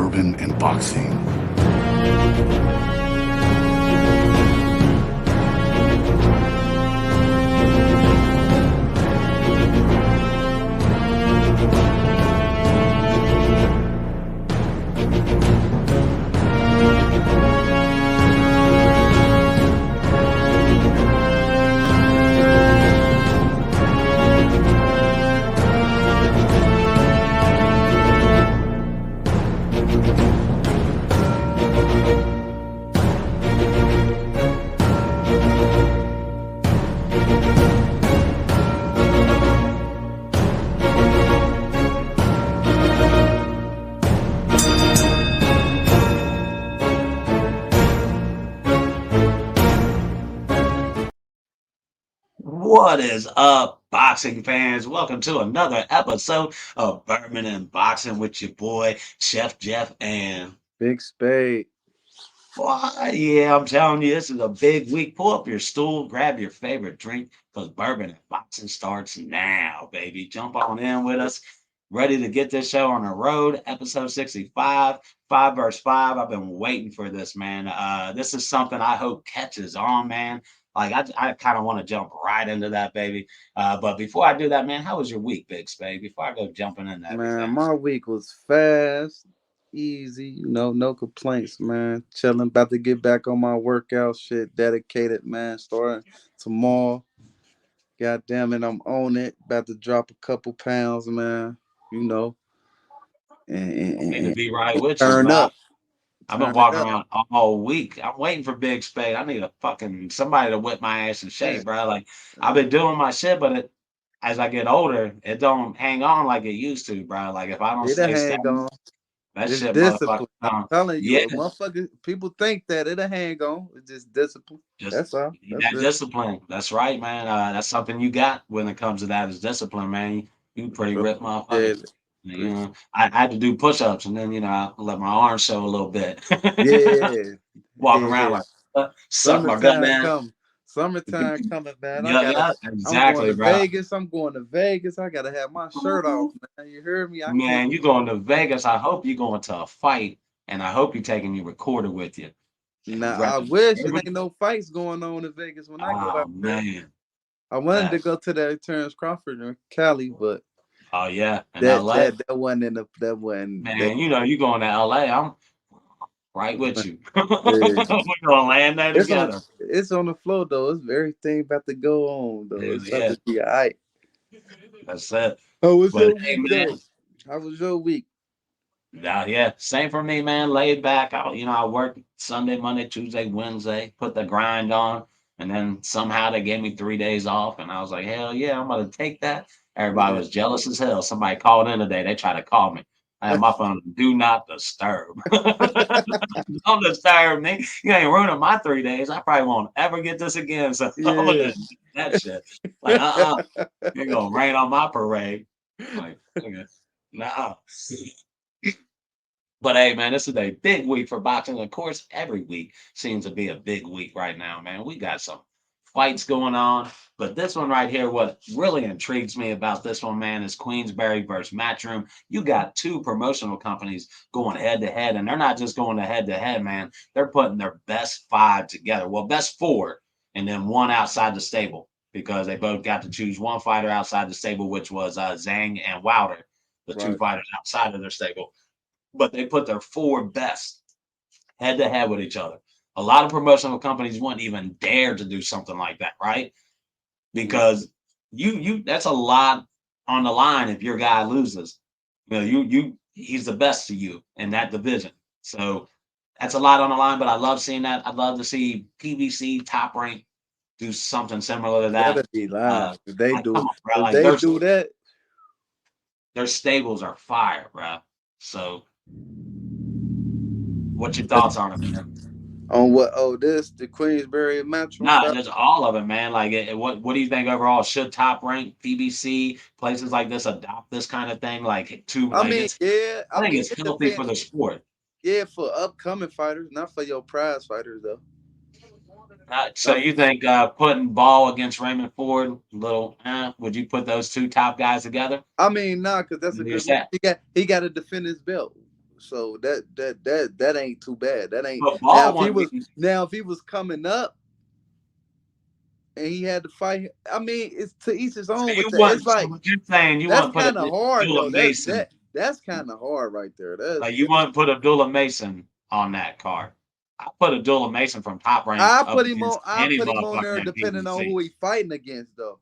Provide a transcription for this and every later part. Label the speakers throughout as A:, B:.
A: Bourbon and Boxing.
B: What is up, boxing fans? Welcome to another episode of Bourbon and Boxing with your boy, Chef Jeff. And
C: Big Spade.
B: boy, yeah, I'm telling you, this is a big week. Pull up your stool, grab your favorite drink, because Bourbon and Boxing starts now, baby. Jump on in with us. Ready to get this show on the road. Episode 65, 5 versus 5. I've been waiting for this, man. This is something I hope catches on, man. Like I kind of want to jump right into that, baby. But before I do that, man, how was your week, Big Spade? Before I go jumping into
C: Man,
B: everything.
C: my week was fast, easy, no complaints, man. Chilling, about to get back on my workout shit, dedicated, man. Starting tomorrow. God damn it, I'm on it. About to drop a couple pounds, man. You know, and, and,
B: I need
C: and-
B: to
C: and
B: be right with you,
C: turn
B: bro.
C: up,
B: I've been
C: turn it
B: walking
C: up.
B: around all week. I'm waiting for Big Spade. I need a fucking somebody to whip my ass in
C: Yeah.
B: shape, bro. Like I've been doing my shit, but as I get older, it don't hang on like it used to, bro. Like if I don't
C: It'll
B: stay
C: hang
B: steady,
C: on.
B: that
C: It's
B: shit, motherfucker.
C: discipline. I'm telling you,
B: Yeah,
C: a motherfucker. People think that it'll hang on. It's just discipline.
B: just
C: That's all.
B: need
C: That's
B: that
C: it.
B: discipline. That's right, man. That's something you got when it comes to that is discipline, man. You pretty
C: Bro,
B: ripped motherfucker.
C: appreciate it.
B: You
C: Appreciate
B: know, I had to do push-ups, and then I let my arms show a little bit.
C: Yeah,
B: Walk around
C: yeah.
B: like suck my gut,
C: Summertime
B: man.
C: come. Summertime coming, man.
B: Yeah, yeah,
C: I'm going
B: exactly,
C: to
B: bro.
C: Vegas. I'm going to Vegas. I gotta have my shirt off, man. You heard me? I can't.
B: Man, you going to Vegas. I hope you going to a fight, and I hope you're taking your recorder with you. And we
C: Nah, I
B: repping
C: wish it
B: every.
C: ain't no fights going on in Vegas when I go
B: Oh
C: out there.
B: man,
C: I wanted to
B: that.
C: go to that Terrence Crawford in Cali, but
B: Oh yeah, in
C: that
B: L.A.
C: that that wasn't in the that wasn't that.
B: Man, you going to L.A. I'm right with you.
C: Yeah.
B: We're gonna land there together.
C: It's on the floor though. It's everything about to go on though.
B: Yeah,
C: It's about
B: yeah,
C: to be alright.
B: that's it.
C: How was
B: But
C: your
B: hey,
C: week
B: man.
C: though? How was your week?
B: Yeah, same for me, man. Laid back. I worked Sunday, Monday, Tuesday, Wednesday, put the grind on, and then somehow they gave me 3 days off, and I was like, hell yeah, I'm gonna take that. Everybody
C: Yeah.
B: was jealous as hell. Somebody called in today. They tried to call me. I had my phone do not disturb. Don't disturb me. You ain't ruining my 3 days. I probably won't ever get this again. So I'm
C: Yeah.
B: gonna do that shit. Like, you're gonna rain on my parade. Like, nigga, nah. But hey, man, this is a big week for boxing. Of course, every week seems to be a big week right now, man. We got some fights going on. But this one right here, what really intrigues me about this one, man, is QueensBury versus Matchroom. You got two promotional companies going head to head, and they're not just going to head, man. They're putting their best five together. Well, best four, and then one outside the stable because they both got to choose one fighter outside the stable, which was Zhang and Wilder, the two
C: Right.
B: fighters outside of their stable, but they put their four best head to head with each other. A lot of promotional companies wouldn't even dare to do something like that, right? Because you that's a lot on the line if your guy loses. He's the best to you in that division. So that's a lot on the line, but I love seeing that. I'd love to see PBC top rank do something similar to
C: Gotta
B: that.
C: be lying. If they do,
B: Come on, bro.
C: if
B: Like
C: they do that,
B: their stables are fire, bro. So what's your thoughts on it, man?
C: on what? Oh, this the Queensbury Matchroom
B: Nah,
C: battle.
B: just all of it, man. Like, what do you think overall? Should top rank PBC places like this adopt this kind of thing?
C: I mean, yeah.
B: I
C: I
B: think
C: mean,
B: it's
C: it
B: healthy for
C: depends.
B: the sport.
C: Yeah, for upcoming fighters, not for your prize fighters though.
B: So
C: Not
B: you think putting Ball against Raymond Ford, would you put those two top guys together?
C: I mean, nah, because that's a
B: You're
C: good look.
B: set.
C: He got to defend his belt. So that ain't too bad. That ain't
B: But Ball won.
C: now if he was coming up and he had to fight. I mean, it's to each his
B: So
C: own with
B: you
C: that.
B: want?
C: It's
B: So
C: like
B: what you're saying? You
C: that's
B: want to put
C: kind of hard
B: Abdullah
C: though.
B: Mason?
C: That's kind of hard right there.
B: Like you want to put Abdullah Mason on that card? I put Abdullah Mason from Top Rank up against
C: I
B: any
C: put him on
B: motherfucker
C: there
B: in
C: depending on
B: PBC.
C: who he fighting against though.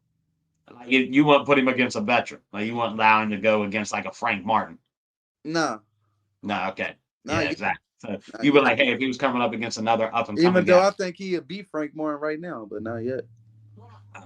B: Like you wouldn't put him against a veteran. Like you wouldn't allow him to go against like a Frank Martin.
C: Nah,
B: No, okay, yeah,
C: not yet.
B: exactly. So
C: Not
B: you were
C: yet.
B: like, hey, if he was coming up against another up and
C: Even
B: coming
C: though
B: guy,
C: I think he'd beat Frank Martin right now, but not yet.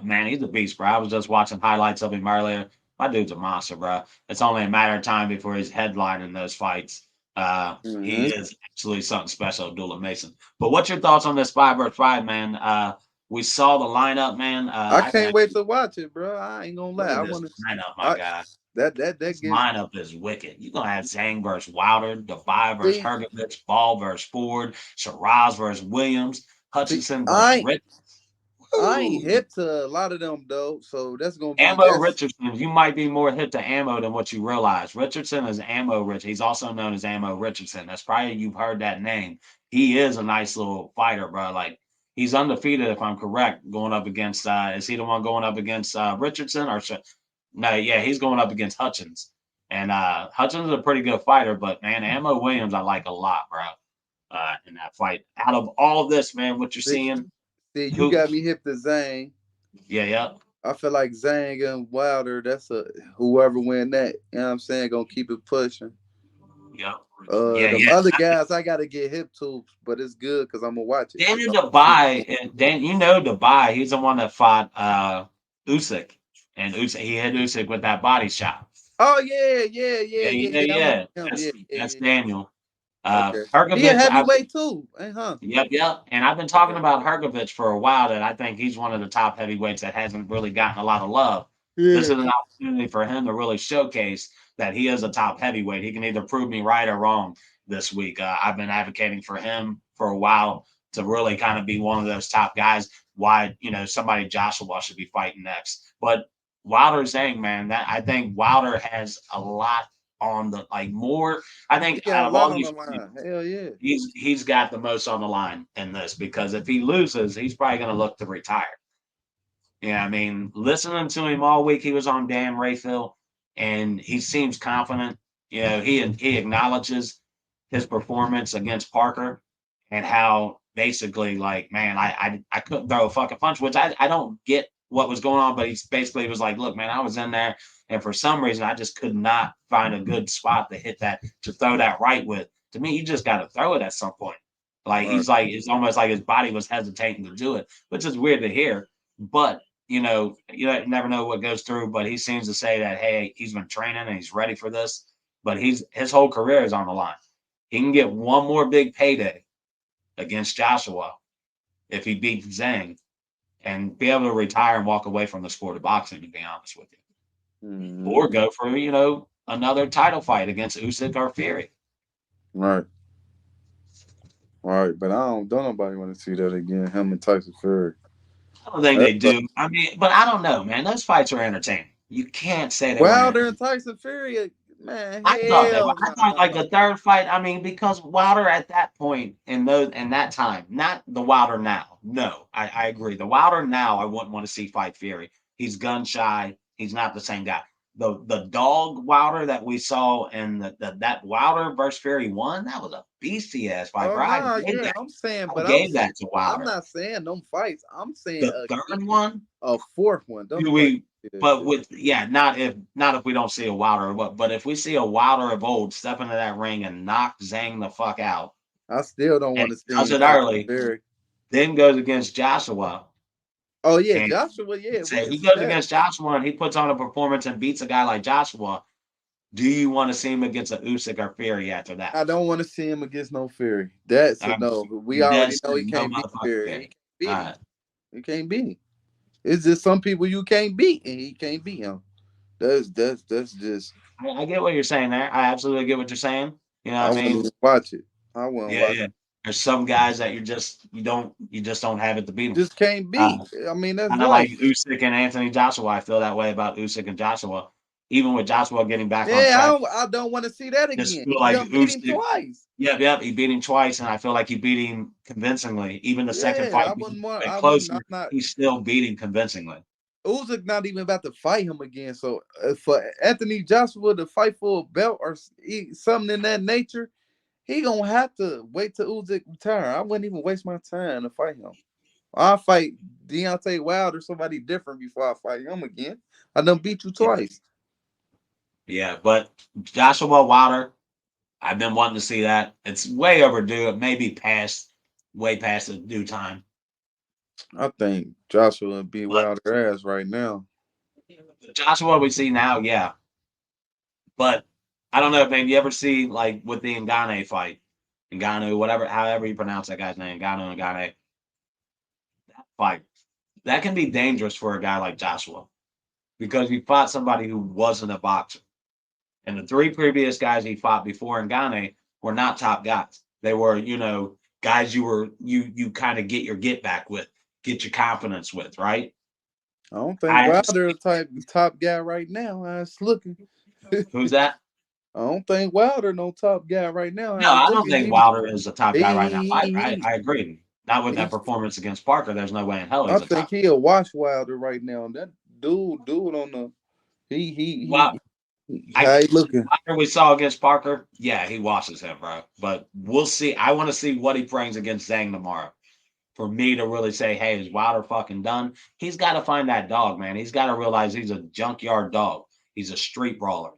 B: man, he's a beast, bro. I was just watching highlights of him earlier. My dude's a monster, bro. It's only a matter of time before he's headlining those fights. He
C: Mm-hmm.
B: is absolutely something special, Abdullah Mason. But what's your thoughts on this 5 versus 5, man? We saw the lineup, man.
C: I
B: I
C: can't wait
B: actually
C: to watch it, bro. I ain't gonna lie.
B: look
C: I
B: at this
C: want to.
B: lineup, my
C: I
B: guy.
C: that
B: This
C: gives
B: lineup is wicked. You're gonna have Zhang versus Wilder, Dubai versus
C: see
B: Hergovich, Ball versus Ford, Shiraz versus Williams,
C: see.
B: Hutchinson versus Rich.
C: I ain't
B: Woo!
C: hit to a lot of them though, so that's gonna be
B: Ammo
C: that's
B: Richardson, you might be more hit to ammo than what you realize. Richardson is ammo rich. He's also known as Ammo Richardson. That's probably you've heard that name. He is a nice little fighter, bro. Like he's undefeated, if I'm correct, going up against is he the one going up against Richardson or no, yeah, he's going up against Hutchins. And Hutchins is a pretty good fighter, but man, Ammo Williams I like a lot, bro. In that fight. Out of all this, man, what you're
C: see,
B: seeing,
C: you
B: who
C: got me hip to Zane.
B: yeah, yeah.
C: I feel like Zane and Wilder, that's a whoever win that, you know what I'm saying, gonna keep it pushing.
B: Yeah. Yeah,
C: Them
B: yeah.
C: other guys I gotta get hip to, but it's good because I'm gonna watch it.
B: Daniel Dubai, and Dan, you know Dubai, he's the one that fought Usyk, and Usyk, he hit Usyk with that body shot.
C: Oh yeah, yeah, yeah,
B: Yeah,
C: yeah,
B: yeah,
C: yeah. I remember
B: yeah.
C: him.
B: That's
C: Yeah, yeah,
B: that's
C: yeah.
B: Daniel.
C: Okay. He a
B: Hergovich,
C: heavyweight too, huh?
B: yep, yep. And I've been talking
C: Okay.
B: about Hergovich for a while. That I think he's one of the top heavyweights that hasn't really gotten a lot of love. This
C: Yeah.
B: is an opportunity for him to really showcase that he is a top heavyweight. He can either prove me right or wrong this week. I've been advocating for him for a while to really kind of be one of those top guys. Why, somebody Joshua should be fighting next. But Wilder saying, man, that I think Wilder has a lot on the like more. I
C: He
B: think
C: got
B: out
C: a
B: of
C: lot
B: all
C: on the
B: these
C: line. Hell yeah.
B: he's got the most on the line in this because if he loses, he's probably going to look to retire. Yeah, I mean, listening to him all week, he was on Dan Rayfield, and he seems confident. He acknowledges his performance against Parker and how basically, like, man, I couldn't throw a fucking punch, which I don't get what was going on, but he basically was like, look, man, I was in there, and for some reason, I just could not find a good spot to hit that to throw that right with. To me, you just got to throw it at some point.
C: Right.
B: Like, it's almost like his body was hesitating to do it, which is weird to hear, but you never know what goes through, but he seems to say that, hey, he's been training and he's ready for this, but his whole career is on the line. He can get one more big payday against Joshua if he beats Zhang and be able to retire and walk away from the sport of boxing, to be honest with you.
C: Mm-hmm.
B: Or go for, another title fight against Usyk or Fury.
C: Right. Right. But don't nobody want to see that again. Him and Tyson Fury.
B: I don't think they
C: Everybody.
B: do. I mean, but I don't know, man. Those fights are entertaining. You can't say they weren't
C: Wilder
B: entertaining.
C: and Tyson Fury, man,
B: I thought they were.
C: hell
B: I thought like
C: no.
B: the third fight. I mean, because Wilder at that point in that time, not the Wilder now. No, I agree. The Wilder now, I wouldn't want to see fight Fury. He's gun shy. He's not the same guy. The dog Wilder that we saw in that Wilder versus Fury one, that was a beastie ass fight,
C: Oh
B: bro.
C: no, yeah, I'm saying,
B: I
C: but
B: gave that to
C: I'm
B: Wilder.
C: not saying them fights. I'm saying
B: The third one,
C: a fourth one. Don't
B: do
C: nobody
B: we?
C: see that
B: But
C: shit.
B: with not if we don't see a Wilder, but if we see a Wilder of old step into that ring and knock Zhang the fuck out,
C: I still don't
B: and
C: want to
B: does
C: see
B: it
C: Tyson
B: early,
C: Fury.
B: then goes against Joshua,
C: Oh yeah,
B: and
C: Joshua. Yeah, we
B: say
C: can
B: he
C: see
B: goes
C: that.
B: against Joshua and he puts on a performance and beats a guy like Joshua, do you want to see him against a Usyk or Fury after that?
C: I don't want to see him against no Fury. That's a
B: Um,
C: no. We already
B: that's
C: know he
B: no
C: can't beat
B: motherfucking
C: Fury. He
B: Fury.
C: can't beat
B: All
C: him.
B: right.
C: He can't beat him. It's just some people you can't beat, and he can't beat him. That's just.
B: I get what you're saying there. I absolutely get what you're saying. You know
C: I
B: what I
C: wouldn't
B: mean?
C: even watch it. I wouldn't
B: Yeah,
C: watch.
B: yeah. There's some guys that you just don't have it to beat them.
C: Just can't beat. I mean, that's
B: Kind of like
C: life.
B: Usyk and Anthony Joshua. I feel that way about Usyk and Joshua. even with Joshua getting back on
C: Yeah,
B: track.
C: I don't want to see that
B: Just
C: again.
B: feel
C: He
B: like
C: done beat him
B: Usyk.
C: twice.
B: Yep, he beat him twice, and I feel like he beat him convincingly. Even the second
C: Yeah,
B: fight
C: I
B: being
C: wouldn't want.
B: a bit
C: I wouldn't. I'm
B: closer,
C: not.
B: he still beat him convincingly.
C: Usyk not even about to fight him again. So for Anthony Joshua to fight for a belt or something in that nature, he gonna have to wait till Usyk retire. I wouldn't even waste my time to fight him. I'll fight Deontay Wilder or somebody different before I fight him again. I done beat you
B: Yeah,
C: twice.
B: yeah, but Joshua Wilder, I've been wanting to see that. It's way overdue. It may be way past the due time.
C: I think Joshua would beat
B: But
C: Wilder ass right now.
B: Joshua we see now, yeah. But I don't know if maybe you ever see like with the Ngannou fight, Ngannou, whatever, however you pronounce that guy's name, Ngannou fight. That can be dangerous for a guy like Joshua because he fought somebody who wasn't a boxer. And the three previous guys he fought before Ngannou were not top guys. They were, guys you kind of get your get back with, get your confidence with, right?
C: I don't think
B: I haven't
C: Wilder
B: seen
C: a type top guy right now. I was looking.
B: who's that?
C: I don't think Wilder no top guy right now.
B: No,
C: I was
B: I don't
C: looking.
B: think Wilder is the top guy right now.
C: He,
B: I agree. Not with
C: he,
B: that performance against Parker. There's no way in hell
C: I
B: he's a
C: think
B: top.
C: he'll watch Wilder right now. That dude on the
B: Well, I
C: how he looking?
B: Wilder we saw against Parker, yeah, he washes him, bro. But we'll see. I want to see what he brings against Zhang tomorrow. For me to really say, hey, is Wilder fucking done? He's got to find that dog, man. He's got to realize he's a junkyard dog. He's a street brawler.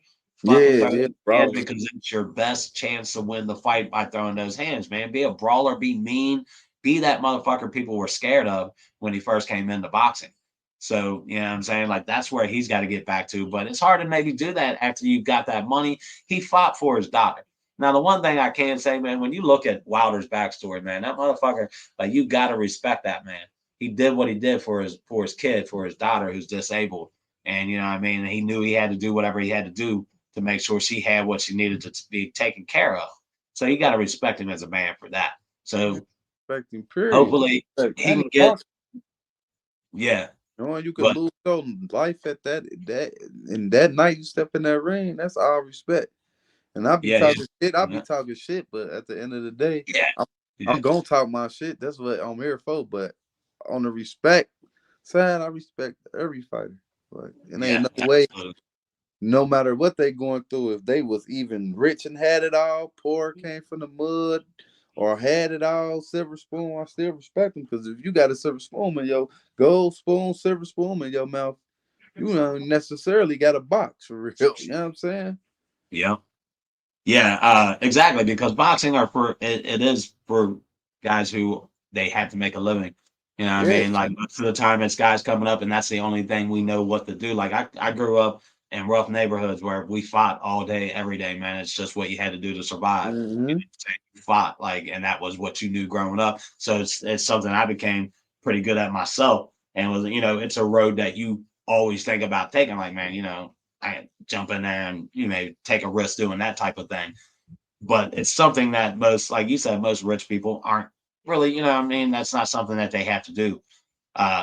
B: Fucking
C: Yeah,
B: throw
C: yeah,
B: those hands
C: brawler.
B: because it's your best chance to win the fight by throwing those hands, man. Be a brawler, be mean, be that motherfucker people were scared of when he first came into boxing. So, you know what I'm saying? Like, that's where he's got to get back to. But it's hard to maybe do that after you've got that money. He fought for his daughter. Now, the one thing I can say, man, when you look at Wilder's backstory, man, that motherfucker, like, you got to respect that man. He did what he did for his kid, for his daughter who's disabled, and you know what I mean. He knew he had to do whatever he had to do to make sure she had what she needed to be taken care of. So you got to respect him as a man for that. So
C: Respecting period.
B: hopefully he
C: And
B: can
C: the
B: get,
C: box.
B: yeah.
C: Knowing you could
B: But
C: lose your life at that and that night you step in that ring, that's all respect. And I be
B: yeah, yeah,
C: talking shit. I be
B: yeah,
C: talking shit, but at the end of the day,
B: yeah,
C: I'm,
B: yeah,
C: I'm gonna talk my shit. That's what I'm here for. But on the respect side, I respect every fighter. Like it ain't
B: yeah,
C: no way,
B: absolutely.
C: no matter what they going through, if they was even rich and had it all, poor came from the mud, or had it all, silver spoon, I still respect them. Because if you got a silver spoon in your gold spoon, silver spoon in your mouth, you don't necessarily got a box for real. You know what I'm saying?
B: Yeah. Yeah, exactly. Because boxing are it is for guys who they have to make a living. You know what I
C: Yeah.
B: mean? Like most of the time it's guys coming up and that's the only thing we know what to do. Like I grew up in rough neighborhoods where we fought all day, every day, man. It's just what you had to do to survive.
C: Mm-hmm.
B: You fought, like, and that was what you knew growing up. So it's something I became pretty good at myself. And was, it's a road that you always think about taking, like, man, I jump in there and take a risk doing that type of thing. But it's something that most, like you said, most rich people aren't really, what I mean, that's not something that they have to do.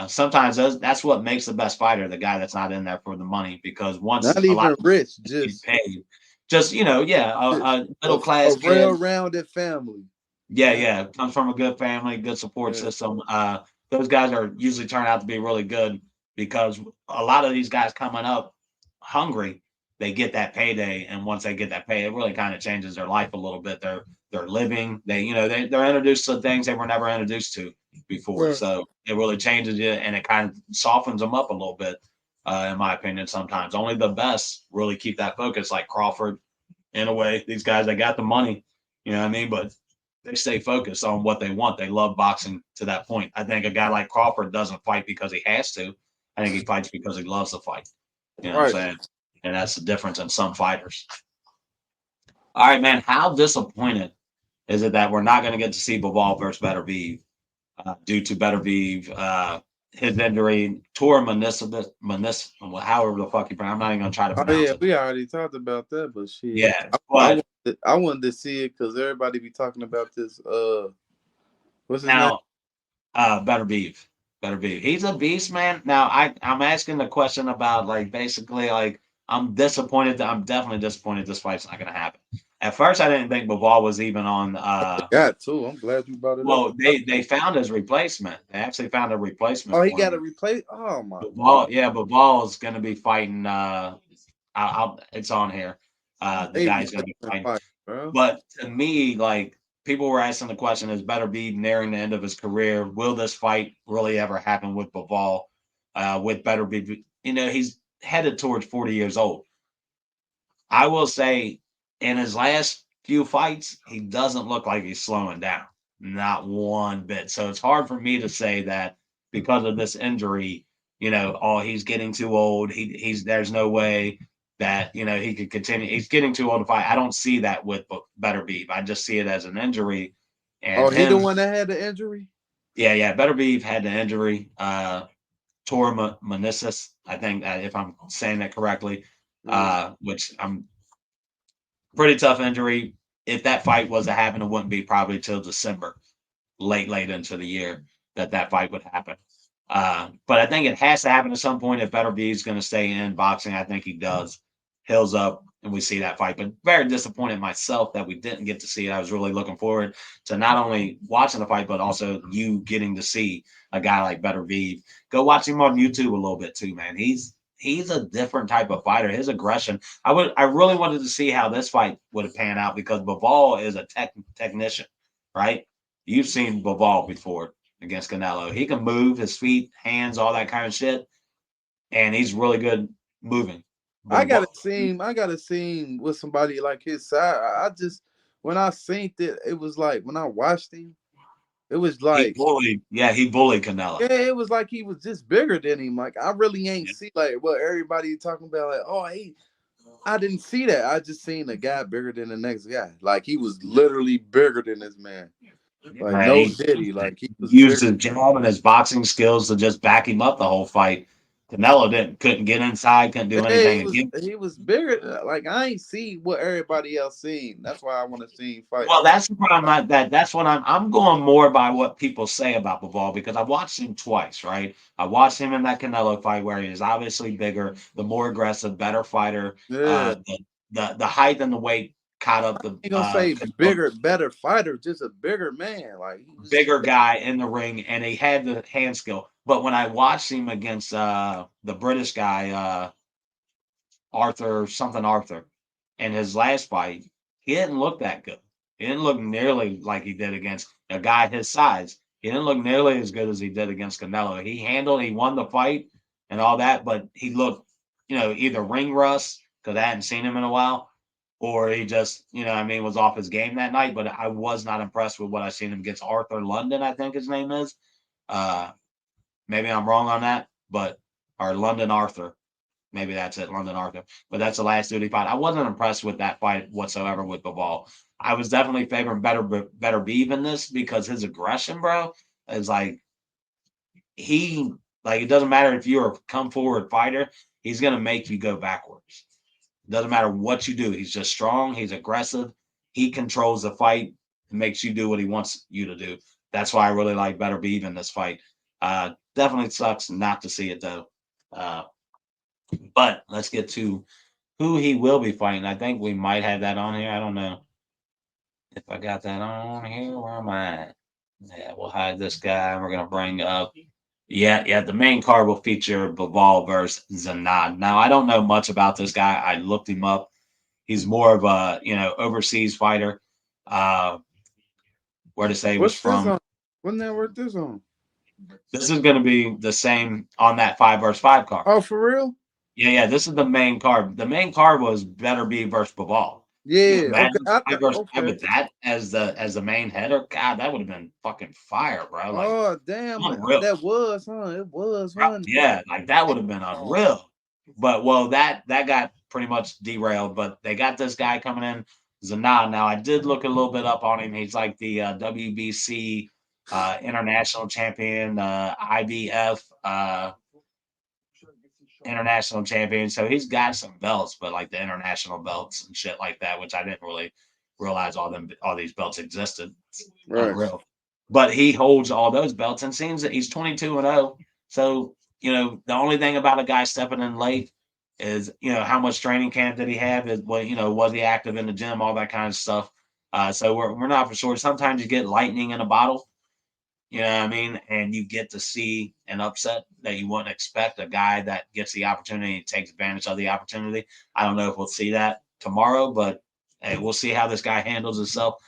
B: Sometimes that's what makes the best fighter, the guy that's not in there for the money, because once
C: Not
B: a lot
C: even
B: of
C: rich,
B: get
C: just
B: paid, just yeah, a
C: a,
B: middle class
C: a
B: kid,
C: well-rounded family.
B: yeah,
C: Yeah.
B: yeah, comes from a good family, good support
C: Yeah.
B: system. Those guys are usually turn out to be really good because a lot of these guys coming up hungry, they get that payday, and once they get that pay, it really kind of changes their life a little bit. They're living, they're introduced to things they were never introduced to before,
C: Right.
B: so it really changes you, and it kind of softens them up a little bit. In my opinion, sometimes only the best really keep that focus, like Crawford. In a way, these guys they got the money, you know what I mean, but they stay focused on what they want. They love boxing to that point. I think a guy like Crawford doesn't fight because he has to. I think he fights because he loves the fight. You know what I'm
C: Right.
B: saying? And that's the difference in some fighters. All right, man. How disappointed is it that we're not going to get to see Bivol versus Beterbiev due to Beterbiev, his injury, tore however the fuck you pronounce. I'm not even going to try to
C: Oh
B: pronounce
C: yeah,
B: it.
C: we already talked about that, but shit,
B: Yeah,
C: I
B: but
C: wanted, I wanted to see it because everybody be talking about this. What's his name?
B: now Better Beef. He's a beast, man. Now I'm asking the question about like basically like I'm disappointed. I'm definitely disappointed this fight's not going to happen. At first, I didn't think Bivol was even on.
C: Got too. I'm glad you brought it up.
B: Well, they found his replacement. They actually found a replacement
C: Oh, he
B: for
C: got to
B: him.
C: replace. Oh my god.
B: Bivol, yeah, Bivol is going to be fighting. It's on here. The
C: Hey,
B: guy's going to be
C: replacement
B: fighting.
C: fight, bro.
B: But to me, like people were asking the question, is Better be nearing the end of his career? Will this fight really ever happen with Bivol? With Better be, he's headed towards 40 years old. I will say in his last few fights, he doesn't look like he's slowing down. Not one bit. So it's hard for me to say that because of this injury, oh, he's getting too old. He's there's no way that he could continue. He's getting too old to fight. I don't see that with Better Beef. I just see it as an injury. And
C: Oh, he the
B: him,
C: one that had the injury.
B: yeah, Better Beef had the injury, tore meniscus. I think if I'm saying that correctly, which I'm pretty tough injury. If that fight was to happen, it wouldn't be probably till December, late into the year that fight would happen. But I think it has to happen at some point if Better B is going to stay in boxing. I think he does. Hills up, and we see that fight. But very disappointed myself that we didn't get to see it. I was really looking forward to not only watching the fight, but also you getting to see a guy like Better V. Go watch him on YouTube a little bit too, man. He's a different type of fighter. His aggression. I really wanted to see how this fight would have panned out because Bivol is a technician, right? You've seen Bivol before against Canelo. He can move his feet, hands, all that kind of shit, and he's really good moving.
C: I
B: But
C: gotta see him. I gotta see him with somebody like his side. I just when I seen it, it was like when I watched him, it was
B: he
C: like
B: bullied, yeah, he bullied Canelo.
C: yeah, it was like he was just bigger than him. Like I really ain't see like what everybody talking about. Like oh he, I didn't see that. I just seen a guy bigger than the next guy. Like he was literally bigger than this man. Like
B: Man,
C: no
B: he
C: diddy. Like he was
B: used
C: bigger.
B: his jab and his boxing skills to just back him up the whole fight. Canelo couldn't get inside, couldn't do
C: Yeah,
B: anything against.
C: he was bigger. Like I ain't see what everybody else seen. That's why I want to see him fight.
B: Well, that's what I'm not that that's what I'm going more by what people say about Bivol because I watched him twice, right? I watched him in that Canelo fight where he is obviously bigger, the more aggressive, better fighter.
C: Yeah.
B: The height and the weight caught up the
C: Ain't gonna say bigger, better fighter, just a bigger man. Like he was
B: bigger guy in the ring, and he had the hand skill. But when I watched him against the British guy, Arthur, in his last fight, he didn't look that good. He didn't look nearly like he did against a guy his size. He didn't look nearly as good as he did against Canelo. He won the fight and all that, but he looked, either ring rust because I hadn't seen him in a while, or he just, was off his game that night. But I was not impressed with what I seen him against Arthur London, I think his name is. Uh, Maybe I'm wrong on that, but or London Arthur. Maybe that's it, London Arthur. But that's the last duty fight. I wasn't impressed with that fight whatsoever with Bivol. I was definitely favoring better Beeve in this because his aggression, bro, is he like it doesn't matter if you're a come forward fighter, he's gonna make you go backwards. It doesn't matter what you do. He's just strong, he's aggressive, he controls the fight and makes you do what he wants you to do. That's why I really like Better Beeve in this fight. Definitely sucks not to see it though. Uh, but let's get to who he will be fighting. I think we might have that on here. I don't know if I got that on here. Where am I at? Yeah, we'll hide this guy. We're gonna bring up. Yeah. The main card will feature Bivol versus Zanad. Now I don't know much about this guy. I looked him up. He's more of a overseas fighter. Uh, where to say he was
C: what's this
B: from.
C: on? What network this on?
B: This is going to be the same on that 5 versus 5 card.
C: Oh, for real?
B: Yeah. This is the main card. The main card was Better Be versus Bivol. Can you
C: Yeah. Okay.
B: imagine 5 versus 5
C: Okay.
B: with that as the main header? God, that would have been fucking fire, bro. Like
C: Oh damn,
B: unreal.
C: that was, huh? It was,
B: Bro,
C: huh?
B: yeah, like that would have been unreal. But well, that got pretty much derailed. But they got this guy coming in, Zanad. Now I did look a little bit up on him. He's like the WBC international champion, IBF international champion. So he's got some belts, but like the international belts and shit like that, which I didn't really realize all these belts existed. It's
C: Right.
B: unreal. But he holds all those belts and seems that he's 22-0. So, the only thing about a guy stepping in late is, how much training camp did he have? Is what, was he active in the gym? All that kind of stuff. So we're not for sure. Sometimes you get lightning in a bottle. You know what I mean? And you get to see an upset that you wouldn't expect. A guy that gets the opportunity and takes advantage of the opportunity. I don't know if we'll see that tomorrow, but hey, we'll see how this guy handles himself.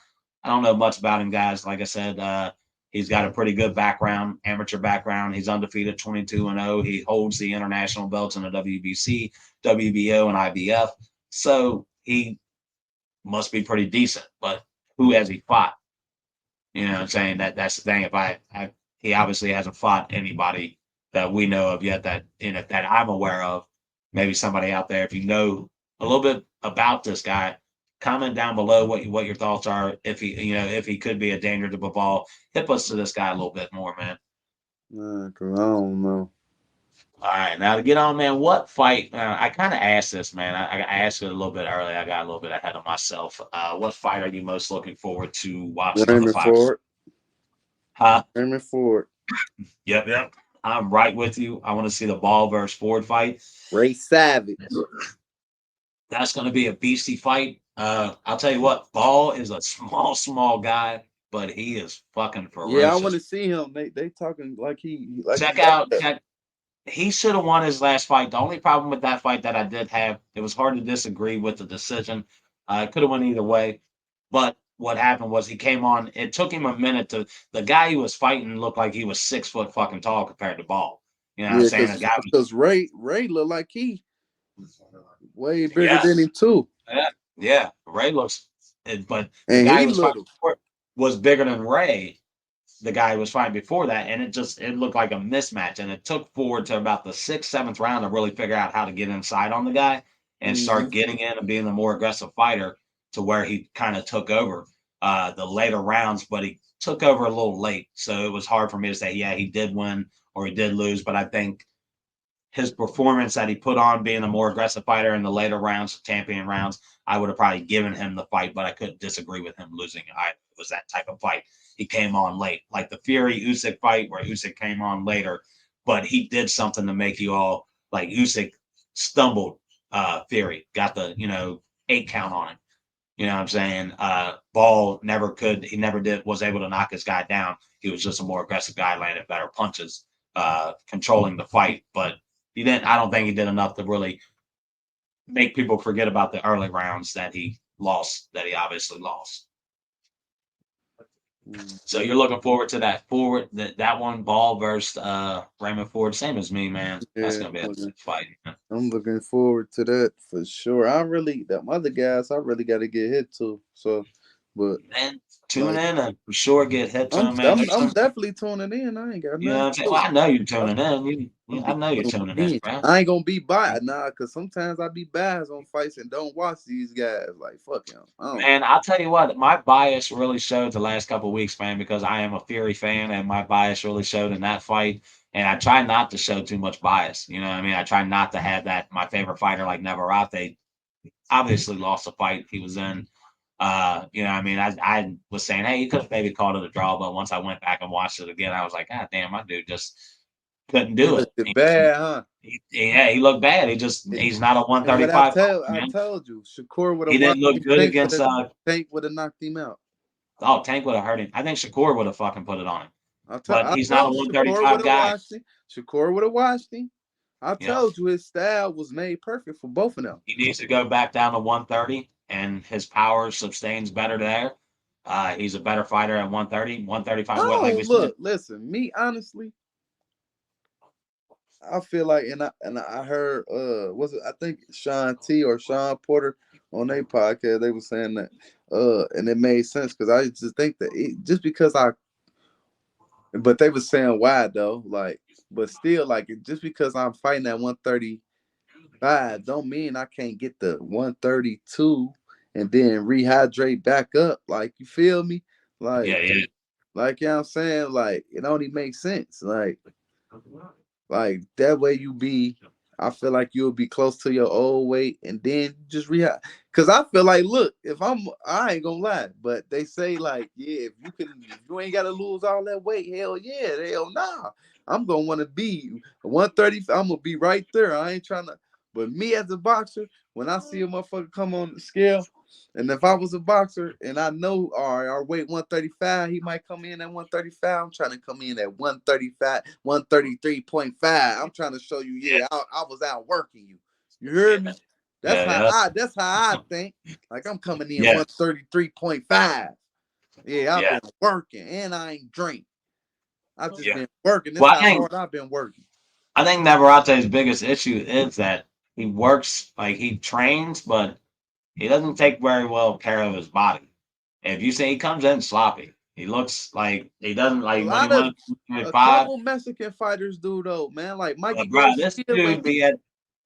B: I don't know much about him, guys. Like I said, he's got a pretty good background, amateur background. He's undefeated, 22-0. He holds the international belts in the WBC, WBO, and IBF. So he must be pretty decent. But who has he fought? You know what I'm saying? That's the thing. If he obviously hasn't fought anybody that we know of yet that I'm aware of. Maybe somebody out there, if you know a little bit about this guy, comment down below what your thoughts are. If he could be a danger to the ball, hip us to this guy a little bit more, man.
C: Nah, 'cause I don't know.
B: All right, now to get on, man. What fight? I kind of asked this, man. I asked it a little bit early. I got a little bit ahead of myself. What fight are you most looking forward to watching on the
C: Raymond
B: fight?
C: Ford.
B: Huh?
C: Raymond Ford.
B: Yep. I'm right with you. I want to see the Ball versus Ford fight.
C: Ray Savage.
B: That's going to be a beastie fight. I'll tell you what, Ball is a small guy, but he is fucking
C: Yeah, I want to
B: ferocious.
C: see him. They talking like
B: Check
C: he got
B: out,
C: that.
B: check. He should have won his last fight. The only problem with that fight that I did have, it was hard to disagree with the decision. It could have went either way, but what happened was he came on. It took him a minute to. The guy he was fighting looked like he was 6 foot fucking tall compared to Ball. You know what I'm
C: Yeah,
B: saying? The guy
C: because Ray look like he way bigger
B: yeah,
C: than him too,
B: yeah. Ray looks, but the
C: and
B: guy
C: he
B: who was fighting
C: little.
B: before was bigger than Ray. The guy who was fighting before that, and it looked like a mismatch. And it took Ford to about the sixth, seventh round to really figure out how to get inside on the guy and
C: Mm-hmm.
B: start getting in and being the more aggressive fighter to where he kind of took over the later rounds, but he took over a little late. So it was hard for me to say, yeah, he did win or he did lose. But I think his performance that he put on being a more aggressive fighter in the later rounds, champion rounds, I would have probably given him the fight, but I couldn't disagree with him losing. It was that type of fight. He came on late, like the Fury Usyk fight where Usyk came on later, but he did something to make you all like Usyk stumbled. Fury got the 8 count on him. You know what I'm saying? Ball never could. He never was able to knock his guy down. He was just a more aggressive guy, landed better punches, controlling the fight. But he didn't. I don't think he did enough to really make people forget about the early rounds that he lost. That he obviously lost. So you're looking forward to that one Ball versus Raymond Ford, same as me, man. That's
C: Yeah,
B: gonna be a good fight. Man.
C: I'm looking forward to that for sure. Them other guys, I really got to get hit to. So, but
B: And tune
C: like,
B: in and for sure get hit to
C: I'm
B: him, man.
C: I'm
B: There's
C: I'm
B: some,
C: definitely tuning in. I ain't got
B: you know
C: nothing
B: what I'm saying?
C: to
B: Well,
C: do.
B: I know you're
C: I'm,
B: tuning in.
C: I'm
B: I
C: be
B: know you're
C: tuning
B: tuning in,
C: in.
B: bro.
C: I ain't gonna be biased, cause sometimes I be biased on fights and don't watch these guys. Like fuck him. I don't.
B: Man, I'll tell you what, my bias really showed the last couple of weeks, man, because I am a Fury fan, and my bias really showed in that fight. And I try not to show too much bias. You know what I mean? I try not to have that. My favorite fighter, like Navarrete, obviously lost the fight he was in. You know what I mean? I was saying, hey, you could have maybe called it a draw, but once I went back and watched it again, I was like, God damn, my dude just couldn't
C: He
B: do it.
C: looked bad, huh?
B: Yeah, he looked bad. He's not a
C: And what
B: 135
C: I
B: man.
C: told you, Shakur would
B: He
C: have won.
B: didn't look good against
C: Tank would have knocked him out.
B: Oh, Tank would have hurt him. I think Shakur would have fucking put it on him. But
C: I
B: he's not a
C: told you, Shakur would
B: 135
C: have
B: guy.
C: watched him. Shakur would have watched him. I
B: Yep.
C: told you his style was made perfect for both of them.
B: He needs to go back down to 130, and his power sustains better there. He's a better fighter at 130, 135. What, like
C: Oh,
B: we said?
C: look, listen, me honestly, I feel like, and I heard, was it? I think Sean T or Sean Porter on their podcast, they were saying that, and it made sense because I just think that just because but they were saying why though, like, but still, like, just because I'm fighting at 135, don't mean I can't get the 132 and then rehydrate back up. Like, you feel me?
B: Yeah,
C: Like,
B: yeah.
C: you know what I'm saying? Like, it only makes sense. Like that way I feel like you'll be close to your old weight and then just rehab. Cause I feel like, look, I ain't gonna lie, but they say like, yeah, if you ain't gotta lose all that weight, hell yeah, hell nah. I'm gonna want to be 130. I'm gonna be right there. I ain't trying to. But me as a boxer, when I see a motherfucker come on the scale, and if I was a boxer and I know our weight 135, he might come in at 135. I'm trying to come in at 135, 133.5. I'm trying to show you,
B: Yeah,
C: yeah, I was out working you. You heard
B: yeah,
C: me?
B: yeah, yeah,
C: That's how I think. Like I'm coming in
B: yeah,
C: 133.5. Yeah, I've
B: yeah,
C: been working and I ain't drink. I've just
B: yeah.
C: been working. That's
B: Well,
C: how hard I've been working.
B: I think Navarrete's biggest issue is that he works like he trains, but he doesn't take very well care of his body. If you say he comes in sloppy, he looks like he doesn't
C: A
B: like when he
C: lot of
B: went to
C: a
B: 5.
C: couple Mexican fighters do though, man. Like Mikey
B: But bro,
C: Garcia,
B: this dude be at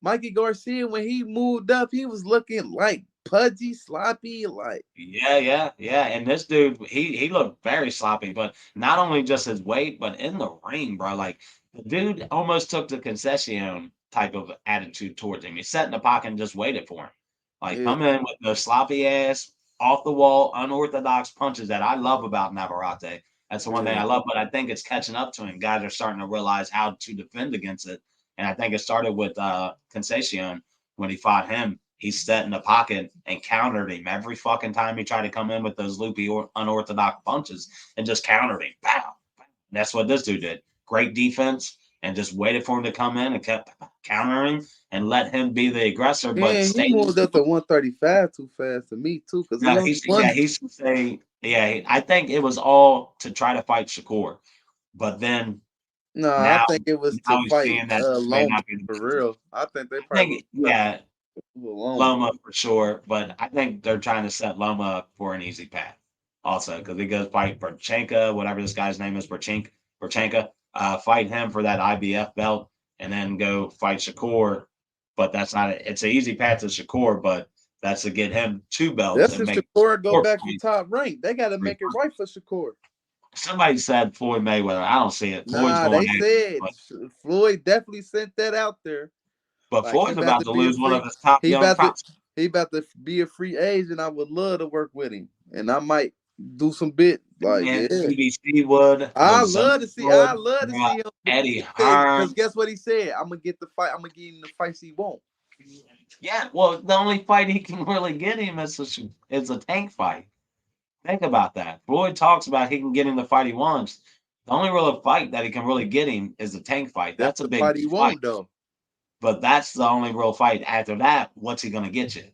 C: When he moved up, he was looking like pudgy, sloppy, like
B: yeah, yeah, yeah. And this dude, he looked very sloppy, but not only just his weight, but in the ring, bro. Like the dude almost took the concession type of attitude towards him. He sat in the pocket and just waited for him. Like
C: yeah,
B: come in with the sloppy ass, off the wall, unorthodox punches that I love about Navarrete. That's the one thing
C: yeah.
B: I love, but I think it's catching up to him. Guys are starting to realize how to defend against it. And I think it started with Concession when he fought him. He sat in the pocket and countered him every fucking time he tried to come in with those loopy or unorthodox punches and just countered him. Pow. And that's what this dude did. Great defense and just waited for him to come in and kept countering and let him be the aggressor, but
C: And he
B: stayed.
C: moved up to 135 too fast to me too, because he
B: No,
C: only
B: he's
C: won.
B: yeah, he's say yeah. I think it was all to try to fight Shakur, but then
C: No, I
B: now
C: think it was to
B: now he's
C: fight
B: seeing that this may
C: Loma
B: not be the
C: for
B: best.
C: real. I think they
B: I
C: probably
B: think
C: was
B: yeah,
C: Loma.
B: Loma for sure, but I think they're trying to set Loma up for an easy path also because he goes fight Berchenka, whatever this guy's name is, Berchenka, fight him for that IBF belt and then go fight Shakur. But that's not it's an easy path to Shakur, but that's to get him 2 belts
C: That's
B: and
C: if
B: make
C: Shakur go
B: Shakur
C: back to
B: fight.
C: top rank. They got to make it right for Shakur.
B: Somebody said Floyd Mayweather. I don't see it. Floyd's
C: Nah,
B: going
C: they
B: after,
C: said
B: but
C: Floyd definitely sent that out there. Like
B: Floyd's about to lose one of his top
C: he
B: young
C: about to
B: prospects.
C: he about to be a free agent. I would love to work with him, and I might do some bit. Like
B: And
C: yeah,
B: CBC would, Lazard
C: I
B: would,
C: love to see him
B: Eddie
C: because
B: Hearn.
C: guess what he said? I'm gonna get the fight. I'm gonna get him the fights he won't.
B: Yeah, well, the only fight he can really get him is a tank fight. Think about that. Floyd talks about he can get him the fight he wants. The only real fight that he can really get him is a tank fight.
C: That's
B: That's a
C: the
B: big
C: fight he
B: fight.
C: won't though.
B: But that's the only real fight. After that, what's he going to get you?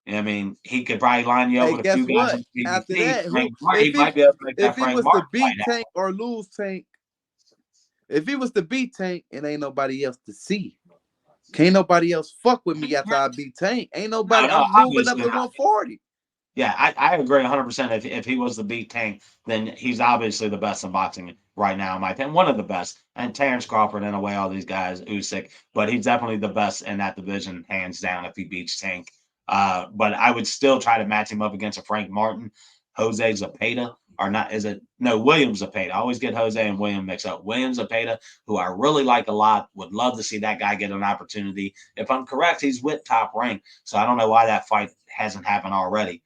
B: I mean, he could probably line you up
C: Hey,
B: with a few
C: guess
B: guys
C: what?
B: in
C: After
B: PBC.
C: that, who
B: He might be able to make
C: if
B: that
C: he
B: Frank
C: was to
B: Martin
C: beat
B: fight
C: Tank
B: happen.
C: or lose Tank, if he was to beat Tank and ain't nobody else to see, can't nobody else fuck with me after I beat Tank. Ain't
B: No,
C: nobody.
B: no,
C: I'm moving up
B: obviously
C: to
B: not.
C: 140.
B: Yeah, I agree 100%. If he was the beat Tank, then he's obviously the best in boxing right now, in my opinion. One of the best. And Terrence Crawford, in a way, all these guys, Usyk, but he's definitely the best in that division, hands down, if he beats Tank. But I would still try to match him up against a Frank Martin, Jose Zapata, or not, is it? No, William Zapata. I always get Jose and William mixed up. William Zapata, who I really like a lot, would love to see that guy get an opportunity. If I'm correct, he's with Top Rank, so I don't know why that fight hasn't happened already.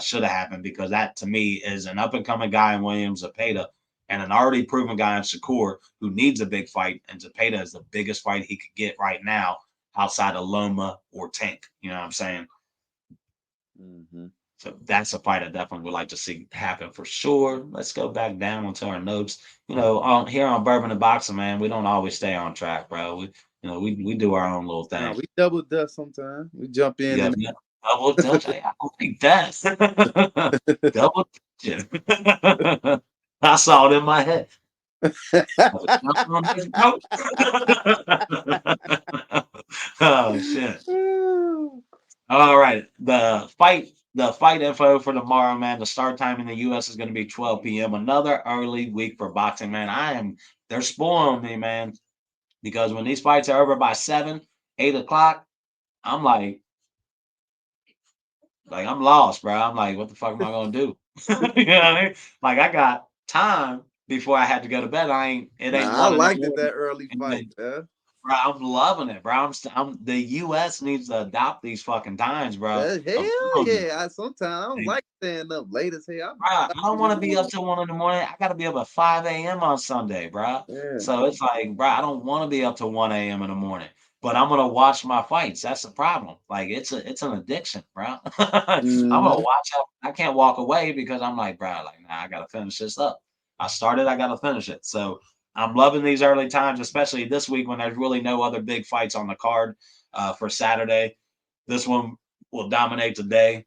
B: Should have happened because that to me is an up and coming guy in Williams Zapata and an already proven guy in Shakur who needs a big fight. And Zapata is the biggest fight he could get right now outside of Loma or Tank. You know what I'm saying?
C: Mm-hmm.
B: So that's a fight I definitely would like to see happen for sure. Let's go back down onto our notes. Here on Bourbon and Boxing, man, we don't always stay on track, bro. We do our own little
C: Now
B: thing.
C: we double dust sometimes. We jump in
B: Yeah,
C: and
B: yeah. Double touch. I like that. Double touch. I saw it in my head. Oh shit. All right. The fight info for tomorrow, man. The start time in the US is gonna be 12 p.m. Another early week for boxing, man. They're spoiling me, man. Because when these fights are over by 7, 8 o'clock, I'm like I'm lost, bro. I'm like, what the fuck am I gonna do? You know what I mean? Like I got time before I had to go to bed. It ain't
C: nah, I
B: 1 in the
C: liked it
B: morning.
C: that early
B: And
C: fight,
B: then,
C: man.
B: bro, I'm loving it, bro. The US needs to adopt these fucking times, bro. I'm
C: Hell
B: telling you.
C: yeah. Sometimes I don't
B: Like,
C: like staying up late as hell.
B: bro, I
C: I'm
B: don't
C: in the
B: want to be up
C: morning.
B: till 1 in the morning. I gotta be up at 5 a.m. on Sunday, bro.
C: Yeah.
B: So it's like, bro, I don't want to be up till 1 a.m. in the morning. but I'm gonna watch my fights. That's the problem. Like it's an addiction, bro. I'm gonna
C: Mm-hmm.
B: watch out. I can't walk away because I'm like, bro, like, nah, I gotta finish this up. I started, I gotta finish it. So I'm loving these early times, especially this week when there's really no other big fights on the card for Saturday. This one will dominate the day.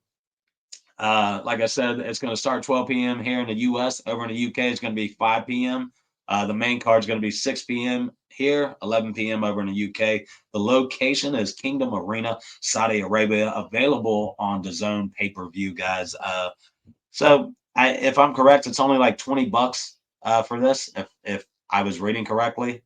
B: Like I said, it's going to start 12 p.m. here in the U.S. Over in the U.K., it's going to be 5 p.m. The main card is going to be 6 p.m. here, 11 p.m. over in the UK. The location is Kingdom Arena, Saudi Arabia, available on the Zone pay per view, guys. If I'm correct, it's only like $20 for this. If I was reading correctly,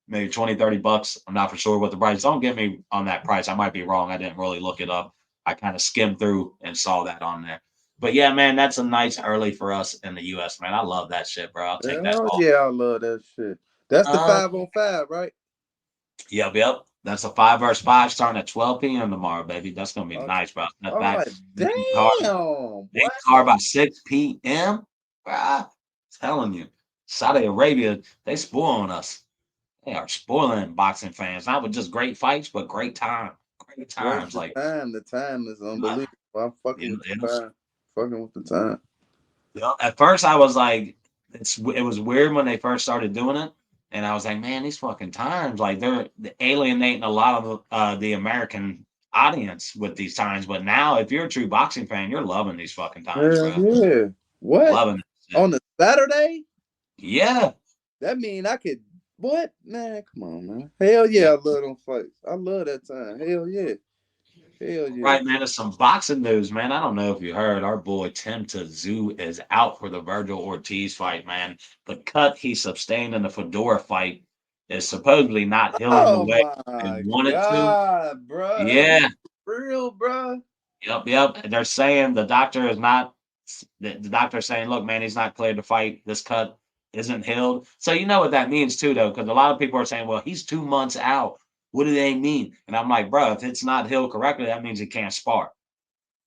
B: maybe 20, $30. I'm not for sure what the price. Don't get me on that price. I might be wrong. I didn't really look it up. I kind of skimmed through and saw that on there. But yeah, man, that's a nice early for us in the US, man. I love that shit, bro. I'll take that
C: Hell
B: all.
C: yeah, I love that shit. That's the
B: Uh,
C: 5-on-5, right?
B: yep. That's a 5 versus 5 starting at 12 p.m. tomorrow, baby. That's gonna be
C: Okay.
B: nice, bro. That
C: All
B: back
C: right.
B: main
C: Damn, boy.
B: car by 6 p.m. Bro, telling you, Saudi Arabia, they spoiling us. They are spoiling boxing fans, not with just great fights, but great
C: Bro,
B: times. Like,
C: the time is
B: uh,
C: unbelievable. I'm fucking with
B: it
C: the
B: was,
C: time. Fucking with the time.
B: at first I was like, it was weird when they first started doing it, and I was like, man, these fucking times, like they're alienating a lot of the American audience with these times. But now, if you're a true boxing fan, you're loving these fucking times,
C: Hell
B: bro.
C: yeah. What?
B: Loving it. Shit.
C: On a Saturday?
B: Yeah,
C: That mean I could what? Man, come on, man. Hell
B: yeah.
C: yeah, I love them fights. I love that time. Hell yeah. Hell yeah.
B: Right, man. It's some boxing news, man. I don't know if you heard, our boy Tim Tszyu is out for the Virgil Ortiz fight, man. The cut he sustained in the Fedora fight is supposedly not healing the
C: Oh
B: way they
C: my
B: wanted to.
C: God, bro. Are you
B: Yeah,
C: real, bro?
B: yep. And they're saying the doctor is not. The doctor's saying, look, man, he's not cleared to fight. This cut isn't healed. So you know what that means too, though, because a lot of people are saying, well, he's 2 months out. What do they mean? And I'm like, bro, if it's not healed correctly, that means he can't spar.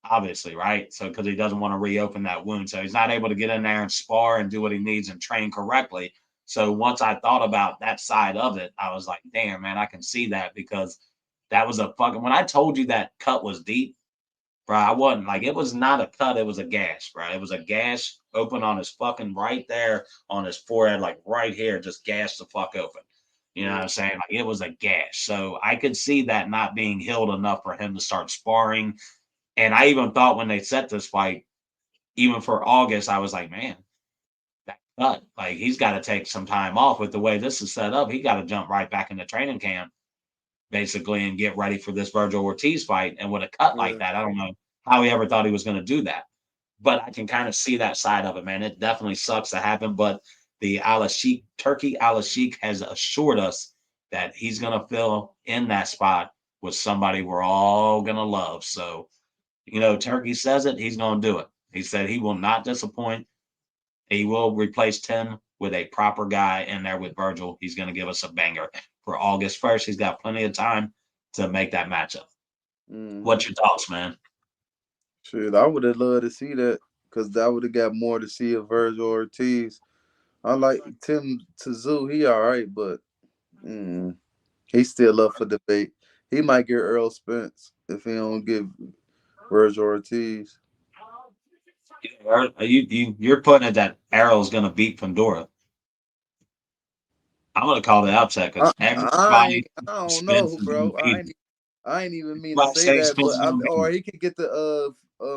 B: Obviously, right? So because he doesn't want to reopen that wound, so he's not able to get in there and spar and do what he needs and train correctly. So once I thought about that side of it, I was like, damn, man, I can see that because that was a fucking. When I told you that cut was deep, bro, I wasn't like it was not a cut, it was a gash, bro. It was a gash open on his fucking right there on his forehead, like right here, just gashed the fuck open. You know what I'm saying? Like it was a gash. So I could see that not being healed enough for him to start sparring, and I even thought when they set this fight, even for August, I was like, man, that cut, like he's got to take some time off with the way this is set up. He got to jump right back into training camp, basically, and get ready for this Virgil Ortiz fight. And with a cut like
C: Yeah.
B: that, I don't know how he ever thought he was going to do that. But I can kind of see that side of it, man. It definitely sucks to happen. But the Al Sheikh, Turkey Al Sheikh has assured us that he's going to fill in that spot with somebody we're all going to love. So, Turkey says it, he's going to do it. He said he will not disappoint. He will replace Tim with a proper guy in there with Virgil. He's going to give us a banger for August 1st. He's got plenty of time to make that matchup.
C: Mm-hmm.
B: What's your thoughts, man?
C: Shit, I would have loved to see that because I would have got more to see of Virgil Ortiz. I like Tim Tszyu. He all right, but mm, he's still up for debate. He might get Earl Spence if he don't give Virgil Ortiz.
B: You're putting it that Arrow's going to beat Pandora. I'm going to call the upset because everybody
C: I don't
B: Spence
C: know,
B: is going to
C: bro.
B: beat him.
C: I ain't even mean to
B: Everybody
C: say
B: saying
C: that,
B: Spence
C: but
B: is going to beat
C: or
B: him.
C: he could get the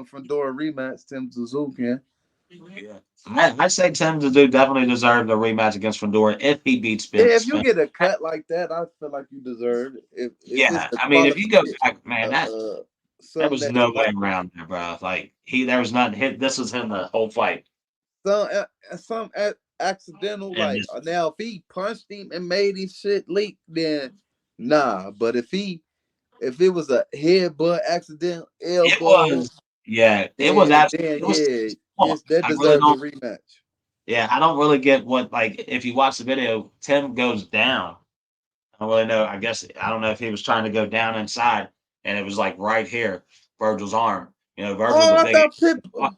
C: Fedora rematch. Tim Tszyu can.
B: Yeah. I say Tim to do definitely deserve the rematch against Fedora if he beats
C: Yeah, if you
B: Spence.
C: get a cut like that, I feel like you deserve it. If it's
B: Yeah,
C: the
B: I mean, if you go
C: qualification,
B: back, man, there
C: something
B: was
C: that's
B: no way
C: like
B: around there, bro. Like there was nothing hit. This was him the whole fight,
C: accidental,
B: and
C: like
B: just
C: now if he punched him and made his shit leak, then nah. But if it was a headbutt, accidental
B: it
C: elbow,
B: was, yeah, it was
C: then
B: absolutely, it was
C: yeah,
B: small.
C: that
B: I really
C: deserves a
B: don't,
C: rematch.
B: yeah, I don't really get what like if you watch the video, Tim goes down. I don't really know. I guess I don't know if he was trying to go down inside, and it was like right here, Virgil's arm. Virgil's
C: Oh,
B: a
C: I
B: big.
C: thought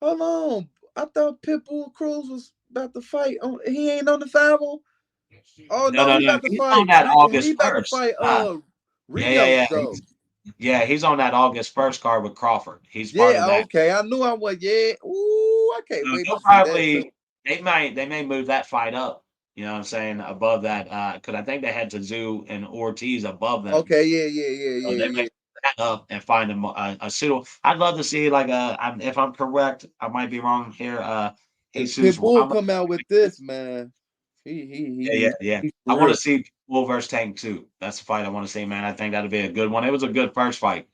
C: hold on, I thought Pitbull Cruz was about to fight. He ain't on the 5-0. Oh
B: No,
C: no,
B: no,
C: he
B: no.
C: about to
B: He's on
C: fight.
B: that
C: He
B: August
C: about to
B: 1st.
C: fight.
B: Yeah, yeah,
C: Rios
B: yeah.
C: though.
B: Yeah, he's on that August 1st card with Crawford. He's part of
C: Yeah,
B: that.
C: okay. I knew I was. Yeah. Ooh, I can't
B: So
C: wait to
B: they'll
C: see that too.
B: probably they may move that fight up. You know what I'm saying? Above that, because I think they had Tszyu and Ortiz above them.
C: Okay. Yeah. Yeah. Yeah.
B: So they
C: Yeah.
B: may
C: Yeah.
B: move that up and find them a suitable. I'd love to see like if I'm correct, I might be wrong here.
C: If
B: Jesus,
C: Pitbull come out with this, man,
B: yeah, yeah, yeah.
C: he
B: I
C: for
B: want
C: real.
B: to see Bull versus Tank too. That's the fight I want to see, man. I think that'd be a good one. It was a good first fight.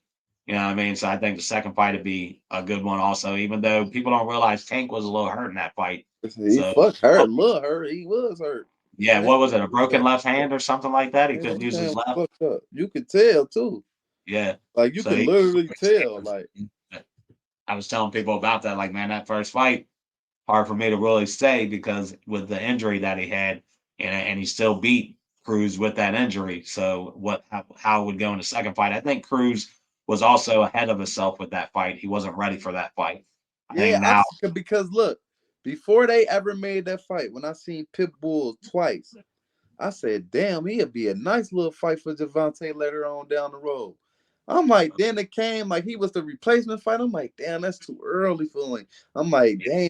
B: You know what I mean? So I think the second fight would be a good one also, even though people don't realize Tank was a little hurt in that fight.
C: He
B: So,
C: fucked
B: oh,
C: hurt. Look, hurt. He was hurt.
B: yeah,
C: His
B: what was it? A
C: hand,
B: broken left hand or something like that? He couldn't use his
C: was
B: left.
C: fucked up. You could tell too.
B: Yeah.
C: Like you
B: So
C: could
B: he,
C: literally tell. Like
B: I was telling people about that. Like, man, that first fight, hard for me to really say because with the injury that he had, and he still beat Cruz with that injury. So how it would go in the second fight? I think Cruz was also ahead of himself with that fight. He wasn't ready for that fight. I think
C: yeah,
B: now,
C: because look, before they ever made that fight, when I seen Pitbull twice, I said, damn, he'd be a nice little fight for Javante later on down the road. I'm like, then it came like he was the replacement fight. I'm like, damn, that's too early for him. I'm like, damn.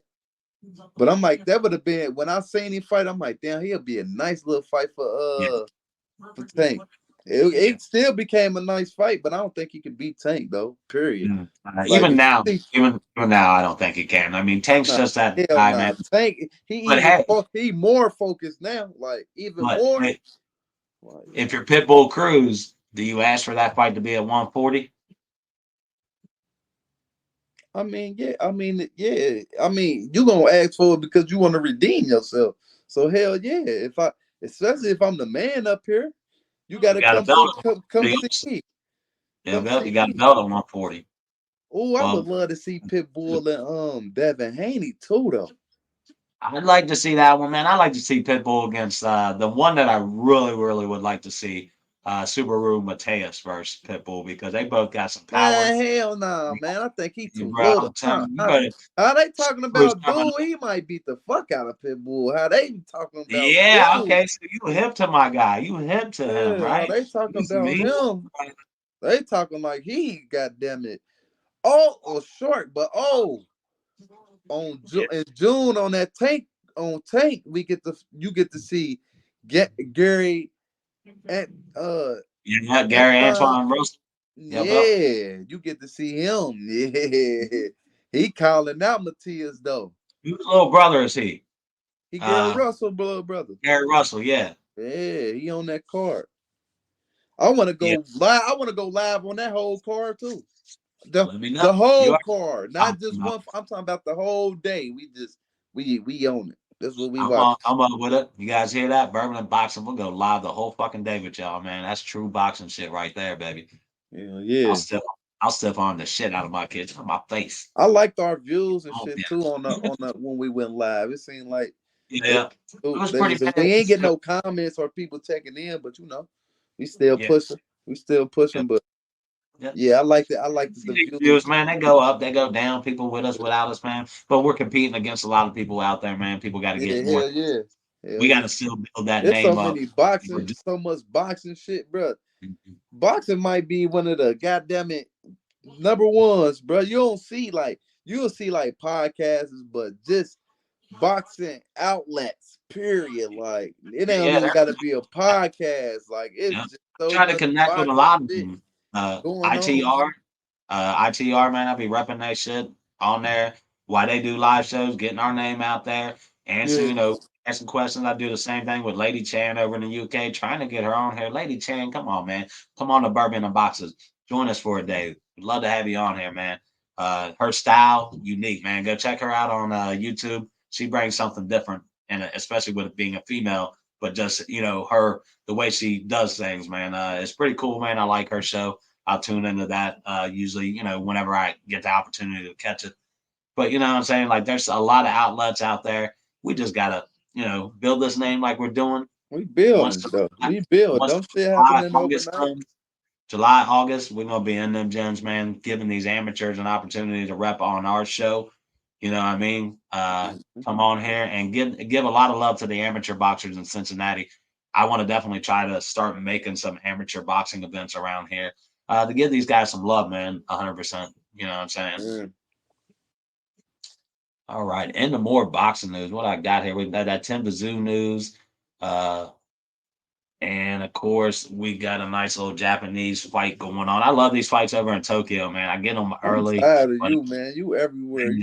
C: But I'm like, that would have been when I seen him fight. I'm like, damn, he'll be a nice little fight
B: yeah,
C: for Tank.
B: yeah.
C: It still became a nice fight, but I don't think he could beat Tank though. Period. Like
B: Even
C: if
B: now,
C: you see,
B: even now, I don't think he can. I mean, Tank's
C: nah,
B: just that
C: hell
B: guy, man.
C: nah. Tank,
B: But hey,
C: he more focused now. Like even
B: but
C: more.
B: hey,
C: Like,
B: if you're Pitbull Cruz, do you ask for that fight to be at 140?
C: I mean, yeah. I mean, yeah. I mean, you gonna ask for it because you want to redeem yourself. So hell yeah. Especially if I'm the man up here, you got
B: You
C: to
B: got a belt at
C: come
B: 140
C: see
B: also.
C: me.
B: Yeah,
C: Come see
B: you got a
C: me.
B: belt at 140.
C: Oh, I would
B: Well,
C: love to see Pitbull and Devin Haney too, though.
B: I'd like to see that one, man. I'd like to see Pitbull against the one that I really, really would like to see, Subaru Mateus versus Pitbull because they both got some power.
C: Man, hell nah, man. I think he too
B: Bro,
C: little.
B: I'm telling you, you
C: How,
B: better
C: how they talking
B: Subaru's
C: about
B: coming
C: dude?
B: up.
C: He might beat the fuck out of Pitbull. How they talking about
B: Yeah,
C: dude?
B: okay. So you hip to my guy. You hip to him,
C: Yeah, how
B: right?
C: they talking
B: You
C: about
B: me?
C: him? They talking like he, goddamn it. Oh, or short, but
B: Yeah,
C: in June on that tank, you get to see get Gary and
B: yeah, Gary
C: Antoine.
B: Antoine Russell. Yep, yep.
C: Yeah, you get to see him. Yeah, he calling out Matias though.
B: Whose little brother is he?
C: He Gary
B: Uh,
C: Russell, blood brother.
B: Gary Russell. Yeah,
C: Yeah, he on that card. I want to
B: yeah.
C: go live. I want to go live on that whole card too. The
B: Let me know.
C: the
B: You
C: whole
B: are.
C: card,
B: I'm,
C: not just one. I'm talking about the whole day. We own it. That's what we
B: I'm
C: watch.
B: on. I'm up with it. You guys hear that? Bourbon and boxing. We'll go live the whole fucking day with y'all, man. That's true boxing shit right there, baby.
C: Yeah,
B: I'll
C: yeah.
B: still, I'll stiff on the shit out of my kids on my face.
C: I liked our views and
B: Oh
C: shit
B: yeah,
C: too on the when we went live. It seemed like they
B: yeah. It was
C: they
B: pretty
C: was we
B: bad.
C: ain't getting no comments or people checking in, but we still
B: Yeah,
C: pushing. We still
B: yeah,
C: pushing, but
B: yeah.
C: yeah, I like it. I like
B: See
C: the
B: these
C: views.
B: views, man. They go up, they go down. People with us, without us, man. But we're competing against a lot of people out there, man. People got to
C: Yeah,
B: get more.
C: hell yeah. Hell
B: We got
C: yeah.
B: to still build that
C: There's so
B: name up.
C: many
B: We're
C: boxing, so much boxing shit, bro. Boxing might be one of the goddamn it number ones, bro. You'll see like podcasts, but just boxing outlets, period. Like it
B: yeah,
C: don't
B: yeah,
C: even gotta be a podcast. Like it's
B: yeah.
C: just so
B: Try to
C: much
B: connect with a
C: boxing
B: lot of
C: shit
B: them.
C: going on.
B: ITR, ITR, man. I'll be repping that shit on there. Why they do live shows, getting our name out there, answering,
C: Yeah.
B: asking questions. I do the same thing with Lady Chan over in the UK, trying to get her on here. Lady Chan, come on, man. Come on to Bourbon and Boxes. Join us for a day. We'd love to have you on here, man. Her style, unique, man. Go check her out on YouTube. She brings something different, and especially with it being a female, but just, her, the way she does things, man. It's pretty cool, man. I like her show. I'll tune into that usually, whenever I get the opportunity to catch it. But you know what I'm saying? Like there's a lot of outlets out there. We just gotta, build this name like we're doing.
C: We
B: Once
C: building
B: the
C: though. We build.
B: once
C: Don't shit
B: July,
C: happening
B: August
C: overnight.
B: comes, July, August, we're gonna be in them gyms, man, giving these amateurs an opportunity to rep on our show. You know what I mean? Come on here and give a lot of love to the amateur boxers in Cincinnati. I want to definitely try to start making some amateur boxing events around here to give these guys some love, man. 100%. You know what I'm saying?
C: Yeah.
B: All right. And the more boxing news. What I got here, we got that Tim Bazoo news. Uh, and of course, we got a nice little Japanese fight going on. I love these fights over in Tokyo, man. I get them
C: I'm
B: early,
C: tired of
B: but
C: you, man. You everywhere.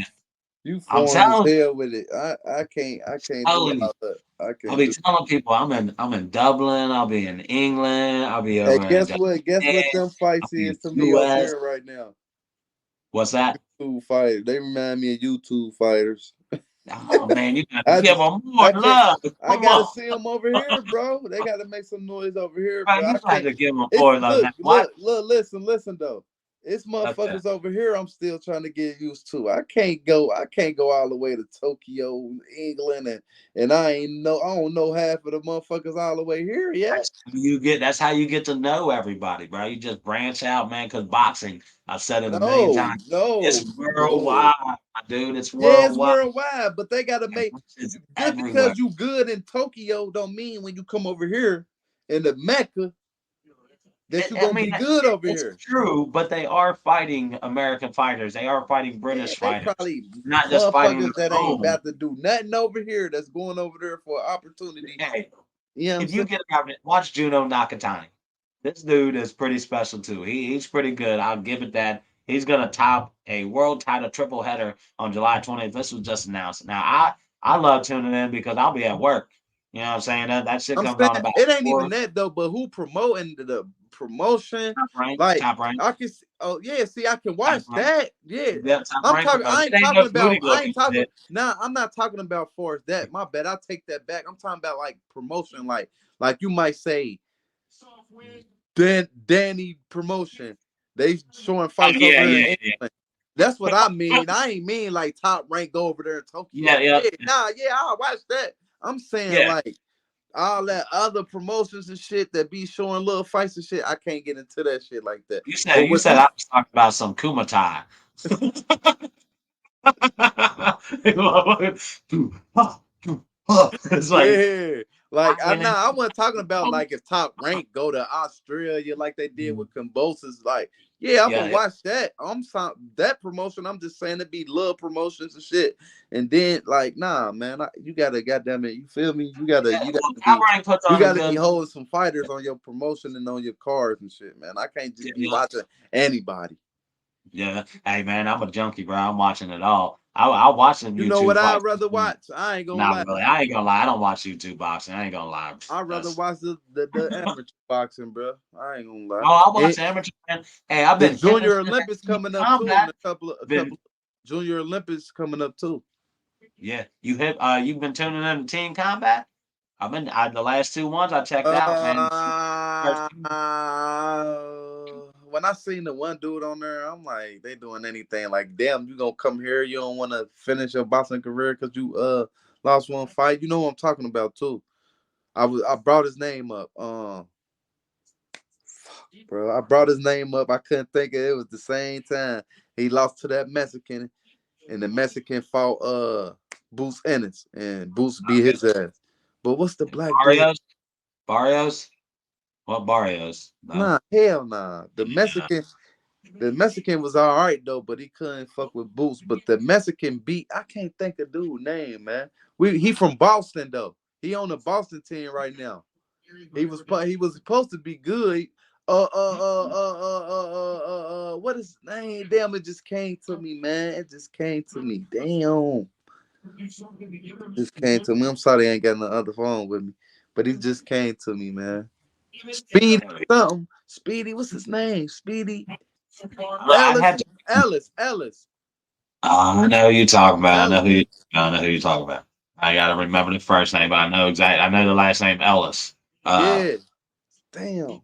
C: You
B: I'm
C: foreign as
B: telling
C: hell with it. I can't do
B: you,
C: all that. I
B: I'll
C: can't
B: be
C: do.
B: telling people I'm in Dublin, I'll be in England, I'll be
C: Hey,
B: over in
C: guess what? Guess
B: Japan,
C: what them
B: I'll
C: fights
B: be in
C: is to me over
B: US.
C: here right now.
B: What's that?
C: YouTube fighters. They remind me of YouTube fighters.
B: Oh man, you gotta
C: I
B: give
C: just
B: them more
C: I can't.
B: love.
C: I
B: Come
C: gotta
B: on.
C: see them over here, bro. They gotta make some noise over here,
B: Bro,
C: bro.
B: you
C: I
B: got
C: can't.
B: to give them
C: It's
B: more love.
C: look,
B: Now, why?
C: look, look. Listen though. It's
B: Okay.
C: motherfuckers over here. I'm still trying to get used to. I can't go. I can't go all the way to Tokyo, England, and I don't know half of the motherfuckers all the way here yet.
B: That's how you get to know everybody, bro. You just branch out, man, because boxing, I've said it a million
C: No,
B: times, it's
C: no, no.
B: worldwide, my dude. It's
C: Yeah, it's
B: worldwide.
C: worldwide, but they gotta make
B: It's
C: just
B: everywhere.
C: because you good in Tokyo don't mean when you come over here in the Mecca that you
B: I
C: gonna
B: mean,
C: be good over
B: it's
C: here.
B: true, but they are fighting American fighters. They are fighting
C: Yeah,
B: British
C: they
B: fighters,
C: probably
B: not just fighting
C: motherfuckers
B: their
C: that ain't
B: own.
C: about to do nothing over here that's going over there for opportunity.
B: Hey,
C: You know what I'm
B: if you
C: saying?
B: get out, watch Juno Nakatani. This dude is pretty special too. He's pretty good. I'll give it that. He's gonna top a world title triple header on July 20th. This was just announced. Now I love tuning in because I'll be at work. You know what I'm saying? That shit
C: I'm
B: comes
C: saying
B: on about
C: it ain't even
B: four.
C: that though, but who promoting the promotion?
B: Top rank,
C: Like
B: top rank,
C: I can oh yeah, see I can
B: top
C: watch
B: rank.
C: that. Yeah.
B: Yeah, top
C: I'm
B: rank.
C: talking
B: Because
C: I
B: it
C: ain't
B: ain't no
C: talking about
B: booty whooping shit.
C: nah, I'm not talking about for that. My bad. I take that back. I'm talking about like promotion, like you might say Danny promotion. They showing
B: Oh
C: fights
B: yeah,
C: over here in
B: yeah, yeah,
C: England. That's what I mean. I ain't mean like top rank go over there in
B: yeah,
C: Tokyo.
B: yeah,
C: Yeah, nah, yeah, I'll watch that. I'm saying
B: yeah.
C: like all that other promotions and shit that be showing little fights and shit. I can't get into that shit like that.
B: You
C: But
B: said you
C: with
B: said
C: them,
B: I was talking about some Kumatai. It's like
C: yeah, like
B: I ain't
C: I wasn't talking about like if top rank go to Australia like they did with Combosas. Like, yeah, I'm
B: yeah,
C: gonna
B: yeah.
C: watch that. That promotion. I'm just saying it be little promotions and shit. And then like, nah, man, you gotta, goddamn it, you feel me?
B: Yeah, well, Outright puts
C: You
B: on a
C: gotta be
B: good.
C: holding some fighters on your promotion and on your cards and shit, man. I can't
B: Yeah,
C: just be
B: yeah,
C: watching anybody.
B: yeah. Hey man, I'm a junkie, bro. I'm watching it all. I watch some
C: You know what
B: YouTube
C: I'd
B: fights.
C: rather watch? I ain't gonna
B: Not
C: lie.
B: really. I ain't gonna lie. I don't watch YouTube boxing. I ain't gonna lie.
C: I'd rather
B: That's
C: watch the amateur boxing, bro. I ain't gonna lie.
B: no. I watch
C: It,
B: amateur. Man. Hey, I've
C: the
B: been hitting this
C: Junior
B: shit at
C: Olympics
B: Team
C: coming up too in
B: Combat.
C: a
B: Been
C: couple Junior Olympics coming up too.
B: yeah. You've been tuning in to Team Combat. The last two ones I checked out, man. First,
C: Uh, when I seen the one dude on there, I'm like, they doing anything. Like, damn, you gonna come here? You don't want to finish your boxing career because you lost one fight. You know what I'm talking about too. I brought his name up. Bro, I brought his name up. I couldn't think of it. It was the same time he lost to that Mexican, and the Mexican fought Boots Ennis, and Boots beat his ass. But what's the black dude?
B: Barrios. Barrios. What Barrios? No.
C: Nah, hell nah.
B: Yeah.
C: The Mexican was all right though, but he couldn't fuck with Boots. But the Mexican beat, I can't think of dude's name, man. He from Boston though. He on the Boston team right now. He was supposed to be good. What is his name? Damn, it just came to me, man. It just came to me. Damn, just came to me. I'm sorry, I ain't got no other phone with me, but it just came to me, man. Speedy something. Speedy, what's his name? Speedy
B: I
C: Ellis.
B: had to.
C: Ellis.
B: I know who you talking about.
C: Ellis.
B: I know who you talking about. I gotta remember the first name, but I know exactly. I know the last name Ellis. Uh,
C: Yeah. Damn.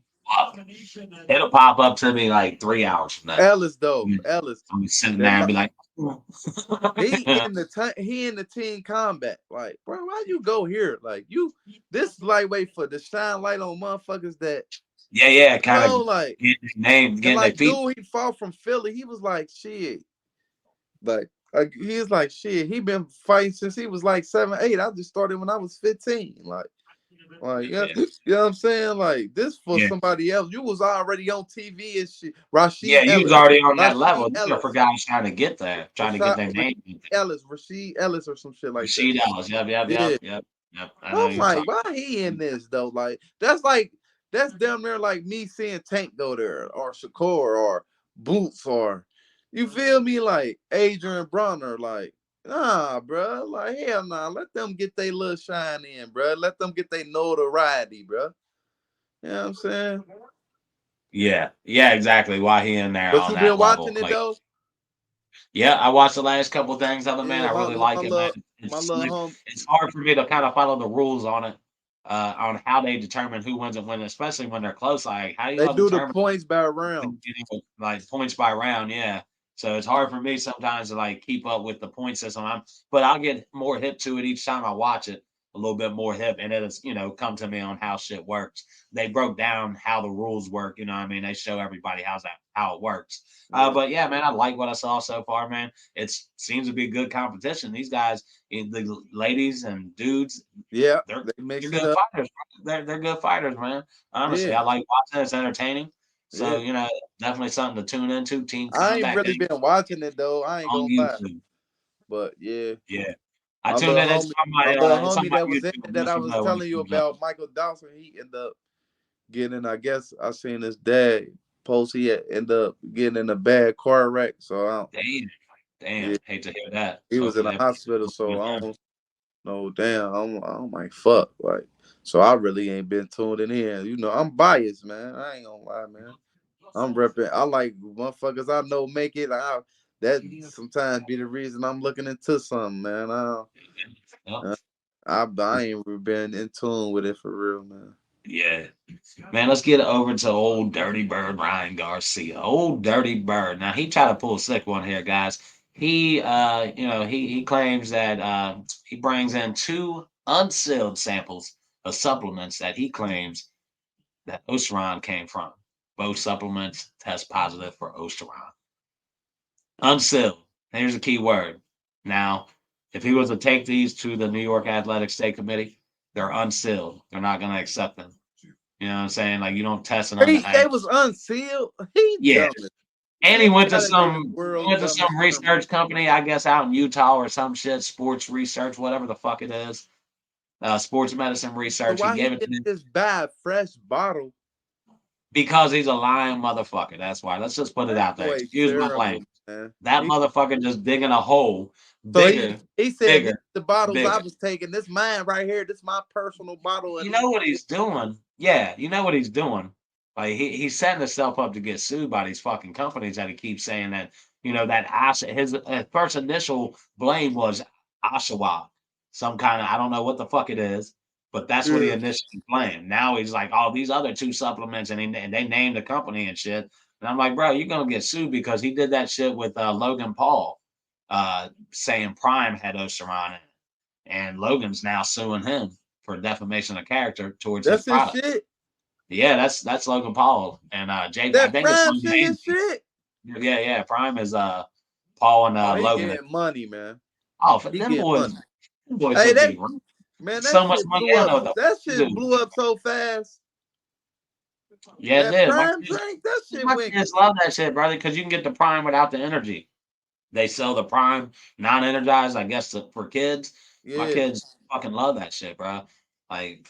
B: it'll pop up to me like 3 hours from now.
C: Ellis though. Ellis.
B: I'm sitting there
C: That
B: and be like,
C: he in the team combat. Like, bro, why you go here? Like, this lightweight for the shine light on motherfuckers that
B: yeah, yeah,
C: you
B: kind
C: know,
B: of
C: like,
B: getting their name,
C: and
B: getting their
C: like
B: feet.
C: dude, he fought from Philly. He was like, shit. Like, Like he's like shit. He been fighting since he was like 7, 8. I just started when I was 15. Yeah,
B: Yeah,
C: you know what I'm saying? Like this for
B: yeah,
C: somebody else. You was already on TV and shit.
B: yeah.
C: Rasheed
B: You was
C: Ellis.
B: already on that level.
C: Rasheed
B: These are for
C: Ellis.
B: guys trying to get there, trying to get
C: Rashad
B: their
C: Rasheed
B: name.
C: Ellis. Rasheed Ellis or some shit like that.
B: Rasheed Ellis. Yep, yep, yep,
C: Yeah.
B: yep, yep. I know
C: I'm
B: who you're
C: like,
B: talking.
C: why he in this though? That's damn near like me seeing Tank go there or Shakur or Boots or you feel me like Adrian Bronner. Like, nah, bro. Like, hell nah. Let them get their little shine in, bro. Let them get their notoriety, bro. You know what I'm saying?
B: Yeah, yeah, exactly. Why he in there
C: But
B: on
C: you
B: that
C: been
B: level?
C: watching it
B: Like,
C: though?
B: yeah, I watched the last couple things of it, man.
C: Yeah,
B: I really like it, man.
C: my
B: It's
C: little
B: slick.
C: home.
B: It's hard for me to kind of follow the rules on it, on how they determine who wins and when, especially when they're close. Like, how do
C: They
B: y'all
C: do the
B: determine
C: points by round.
B: like points by round? Yeah. So it's hard for me sometimes to like keep up with the point system. But I'll get more hip to it each time I watch it, a little bit more hip, and it'll come to me on how shit works. They broke down how the rules work. You know what I mean? They show everybody how it works.
C: Yeah.
B: But yeah, man, I like what I saw so far, man. It seems to be good competition. These guys, the ladies and dudes,
C: Yeah.
B: they're
C: They
B: they're
C: mix it
B: good
C: up.
B: fighters. They're good fighters, man. Honestly,
C: Yeah.
B: I like watching it. It's entertaining. So
C: Yeah.
B: definitely something to tune into. Team
C: I ain't
B: Combat
C: really
B: Gang
C: been watching it though. I ain't
B: on
C: gonna lie.
B: YouTube.
C: But yeah.
B: Yeah, I tuned in. It's on
C: Homie
B: my
C: that was in
B: YouTube.
C: it
B: Let
C: that I
B: you
C: was
B: know when it
C: telling you
B: comes up.
C: about, Michael Dawson, he ended up getting, I guess I seen his dad post he had end up getting in a bad car wreck. So
B: Damn,
C: yeah,
B: damn. Hate to hear that.
C: he was in
B: Hopefully
C: a
B: everything's
C: hospital.
B: good
C: So
B: with
C: I
B: him.
C: don't know. Damn, I'm like fuck. Like, so I really ain't been tuned in. You know, I'm biased, man. I ain't gonna lie, man. I'm repping. I like motherfuckers I know make it. That sometimes be the reason I'm looking into something, man.
B: Yep.
C: Uh, I ain't really been in tune with it for real, man.
B: Yeah. Man, let's get over to old Dirty Bird Ryan Garcia. Old Dirty Bird. Now he tried to pull a sick one here, guys. He claims that he brings in two unsealed samples of supplements that he claims that Osteron came from. Both supplements test positive for Osteron. Unsealed. Here's a key word. Now, if he was to take these to the New York Athletic State Committee, they're unsealed. They're not going to accept them. You know what I'm saying? Like you don't test it on the
C: They was unsealed. He
B: yeah.
C: dumb.
B: And
C: He
B: he went to
C: gotta be the
B: some he
C: world's
B: went to some
C: dumbest criminal.
B: research company, I guess out in Utah or some shit, sports research, whatever the fuck it is. Sports medicine
C: So
B: research. He
C: why he
B: gave it to
C: didn't
B: me
C: just buy a fresh bottle?
B: because he's a lying motherfucker. That's why. Let's just put it
C: That
B: out there.
C: boy
B: Excuse my
C: terrible,
B: language.
C: man.
B: That motherfucker just digging a hole
C: So
B: bigger,
C: he said these
B: bigger,
C: the bottles I
B: bigger.
C: was taking. This mine right here. This my personal bottle of
B: You
C: these.
B: know what he's doing? Yeah, you know what he's doing. Like he's setting himself up to get sued by these fucking companies that he keeps saying that that his first initial blame was Oshawa, some kind of I don't know what the fuck it is, but that's what he
C: Yeah.
B: initially blamed. Now he's like, oh, these other two supplements, and they named the company and shit. And I'm like, bro, you're gonna get sued because he did that shit with Logan Paul, saying Prime had Osteron in it, and Logan's now suing him for defamation of character towards his
C: That's his
B: product.
C: shit.
B: Yeah, that's Logan Paul and Jake. I
C: That
B: think it's
C: prime
B: Logan
C: shit,
B: and
C: his
B: Jake.
C: shit.
B: Yeah, yeah. Prime is Paul and
C: Oh, he
B: Logan.
C: getting money, man.
B: Oh, for
C: He
B: them
C: getting
B: boys,
C: money. Hey,
B: just
C: that
B: be running
C: man, that
B: so much
C: shit
B: money.
C: blew
B: I don't
C: up.
B: know what the
C: That
B: fuck to
C: shit
B: do.
C: blew up so fast.
B: Yeah, it
C: That
B: did.
C: prime drink, that shit
B: My
C: went.
B: kids love that shit, brother, because you can get the Prime without the energy. They sell the Prime non-energized, I guess, for kids. My
C: Yeah,
B: kids fucking love that shit, bro. Like,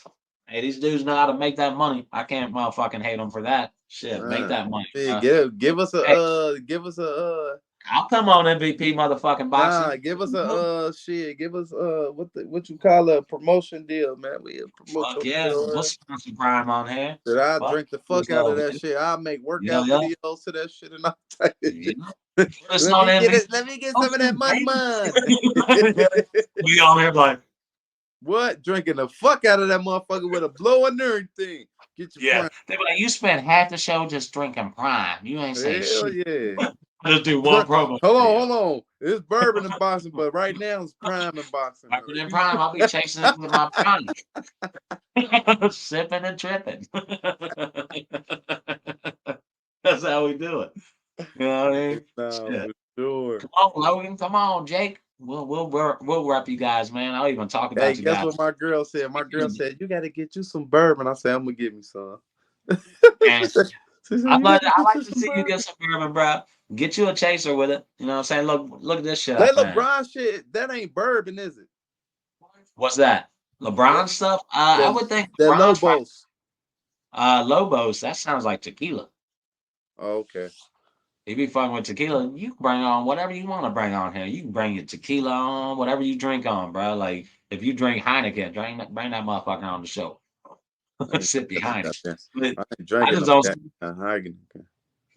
B: hey, these dudes know how to make that money. I can't motherfucking hate them for that. Shit, make
C: man.
B: that money,
C: Yeah,
B: bro. Hey,
C: give us a
B: I'll come on MVP motherfucking
C: nah,
B: boxing.
C: give us a shit, give us what you call a promotion deal, man. We'll promote
B: Fuck
C: your
B: yeah,
C: shit.
B: we'll sponsor Prime on here.
C: That I
B: Fuck,
C: drink the fuck
B: let's
C: out of
B: go,
C: that
B: baby.
C: shit. I'll make
B: Yeah,
C: workout
B: yeah,
C: videos to that shit and all type of
B: yeah.
C: shit.
B: Put us on
C: Let
B: MVP
C: me get some of that
B: boxing,
C: man.
B: baby. We on here like,
C: What? Drinking the fuck out of that motherfucker with a blow and everything. Get your
B: yeah.
C: prime.
B: They be like, you spent half the show just drinking Prime. You ain't say
C: Hell
B: shit.
C: yeah.
B: Just do one promo video.
C: Hold on. It's bourbon and boxing, but right now it's prime and boxing.
B: After the Prime, I'll be chasing it with my Prime. Sipping and tripping. That's how we do it. You know what I mean?
C: Nah,
B: Shit.
C: Sure.
B: Come on, Logan. Come on, Jake. We'll rep you guys, man. I'll even talk
C: Hey,
B: about you
C: guess
B: guys.
C: what my girl said? My girl said, you got to get you some bourbon. I said, I'm going to get me some.
B: And
C: she said, you got to
B: I
C: get you
B: like to
C: some
B: see you get
C: bourbon.
B: some bourbon, bro. Get you a chaser with it. You know what I'm saying? Look at this shit I
C: That
B: found.
C: LeBron shit, that ain't bourbon, is it?
B: What's that?
C: That
B: LeBron stuff? I
C: that,
B: would think
C: that
B: LeBron's probably
C: Lobos.
B: Lobos. That sounds like tequila.
C: Oh, okay.
B: If you fucking with tequila, you can bring on whatever you want to bring on here. You can bring your tequila on, whatever you drink on, bro. Like if you drink Heineken, bring that motherfucker on the show.
C: I ain't
B: Sip
C: drinking
B: behind
C: no
B: it.
C: goddamn.
B: But
C: I ain't
B: I
C: drinking
B: just
C: no
B: don't.
C: goddamn Heineken.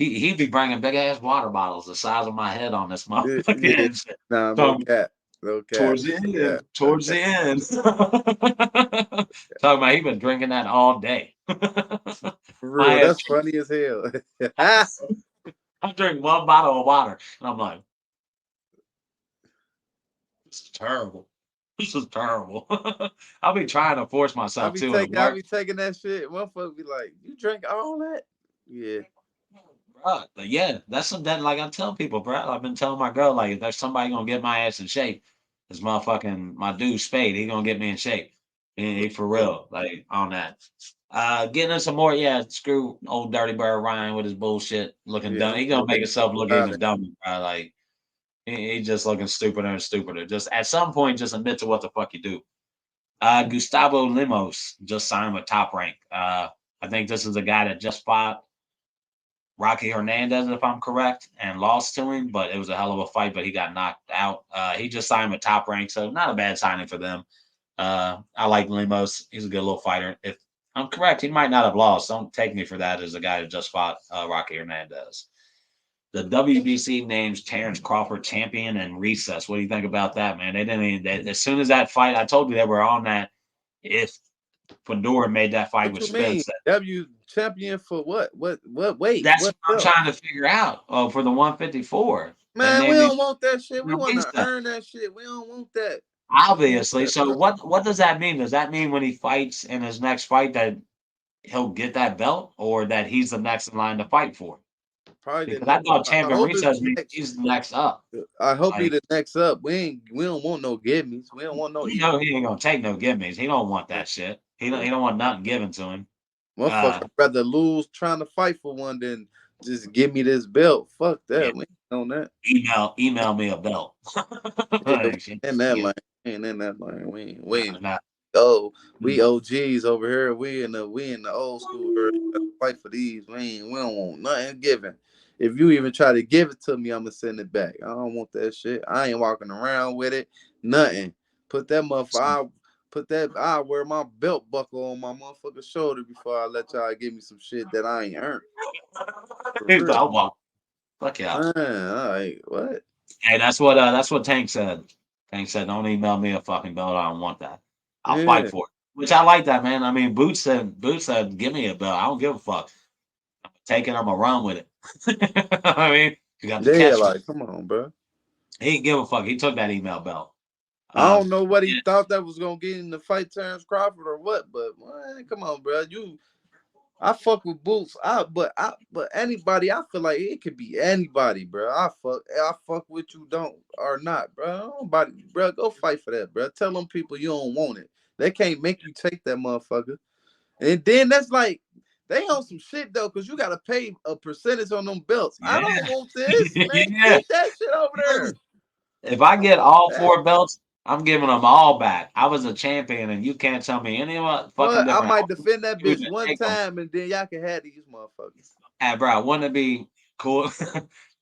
B: He be bringing big ass water bottles the size of my head on this
C: Yeah, yeah.
B: motherfucker.
C: Nah, no
B: Talking
C: cap. No cap.
B: towards the
C: No cap.
B: end,
C: No
B: towards
C: cap.
B: the end. Talking about he been drinking that all day.
C: For
B: My
C: real,
B: ass,
C: that's funny as hell.
B: I drink one bottle of water, and I'm like, this is terrible. This is terrible. I'll be trying to force myself to at
C: I
B: work.
C: be taking that shit. Motherfucker be like, you drink all that? Yeah.
B: Bruh, but yeah, that's something like I tell people, bro. I've been telling my girl, like, if there's somebody gonna get my ass in shape, it's motherfucking my dude Spade. He gonna get me in shape. He for real, like on that. Getting in some more, yeah. Screw old dirty bird Ryan with his bullshit looking
C: Yeah,
B: dumb.
C: I'm
B: He gonna make
C: gonna
B: himself look
C: proud
B: even
C: of
B: dumber, bro. Like he just looking stupider and stupider. Just at some point, just admit to what the fuck you do. Gustavo Limos just signed with Top Rank. I think this is a guy that just fought Rocky Hernandez, if I'm correct, and lost to him, but it was a hell of a fight, but he got knocked out. He just signed with Top Rank, so not a bad signing for them. I like Limos. He's a good little fighter. If I'm correct, he might not have lost. Don't take me for that as a guy who just fought Rocky Hernandez. The WBC names Terrence Crawford champion and recess. What do you think about that, man? They didn't even, as soon as that fight, I told you they were on that. If Fedor made that fight
C: What
B: with
C: you mean?
B: Spence,
C: W champion for what? What weight?
B: that's
C: What
B: what I'm
C: belt?
B: trying to figure out. Oh, for the 154, they
C: Man, we
B: named him
C: don't want that shit. We
B: the
C: want to
B: reset.
C: earn that shit. We don't want that.
B: Obviously.
C: That,
B: So
C: bro.
B: what does that mean? Does that mean when he fights in his next fight that he'll get that belt, or that he's the next in line to fight for it?
C: Probably the
B: Because I
C: next.
B: thought
C: I
B: champion
C: hope it's
B: recess means
C: next.
B: he's the next up.
C: I hope he
B: Like
C: the next up. We don't want no gimmies. We don't want no
B: you
C: easy.
B: know he ain't gonna take no gimmies. He don't want that shit. He don't want nothing given to him.
C: Motherfucker
B: Uh
C: rather lose trying to fight for one than just give me this belt. Fuck
B: yeah.
C: that. We ain't on that.
B: Email me a belt.
C: Yeah, we
B: Like, shit,
C: in that
B: yeah.
C: line. We ain't in that line. We
B: Nah,
C: ain't.
B: nah.
C: Oh, we
B: Mm.
C: OGs over here. We in the old school era. Fight for these. We don't want nothing given. If you even try to give it to me, I'ma send it back. I don't want that shit. I ain't walking around with it. Nothing. Put that motherfucker. I wear my belt buckle on my motherfucking shoulder before I let y'all give me some shit that I ain't earned. For
B: He's
C: real.
B: like, well, fuck yeah.
C: Man, all right. What?
B: Hey, that's what Tank said. Tank said, "Don't email me a fucking belt. I don't want that. I'll fight
C: Yeah.
B: for it." Which I like that, man. I mean, Boots said, "Give me a belt. I don't give a fuck. Take it. I'm gonna run with it." I mean, you got to
C: Yeah,
B: catch me.
C: like, come on, bro.
B: He didn't give a fuck. He took that email belt.
C: I don't know what he
B: Yeah,
C: thought that was gonna get in the fight Terrence Crawford or what, but man, come on, bro. I fuck with Boots. But anybody, I feel like it could be anybody, bro. I fuck with you, don't or not, bro. Nobody, bro. Go fight for that, bro. Tell them people you don't want it. They can't make you take that motherfucker. And then that's like they on some shit though, cause you gotta pay a percentage on them belts. I don't
B: yeah,
C: want this, man.
B: yeah.
C: Keep that shit over there.
B: If I
C: I
B: get
C: don't want
B: all
C: that.
B: four belts, I'm giving them all back. I was a champion, and you can't tell me any what fucking
C: But I
B: different.
C: might defend that
B: You
C: bitch
B: to
C: one
B: take them.
C: time and then y'all can have these motherfuckers.
B: Hey, bro, wouldn't it be cool?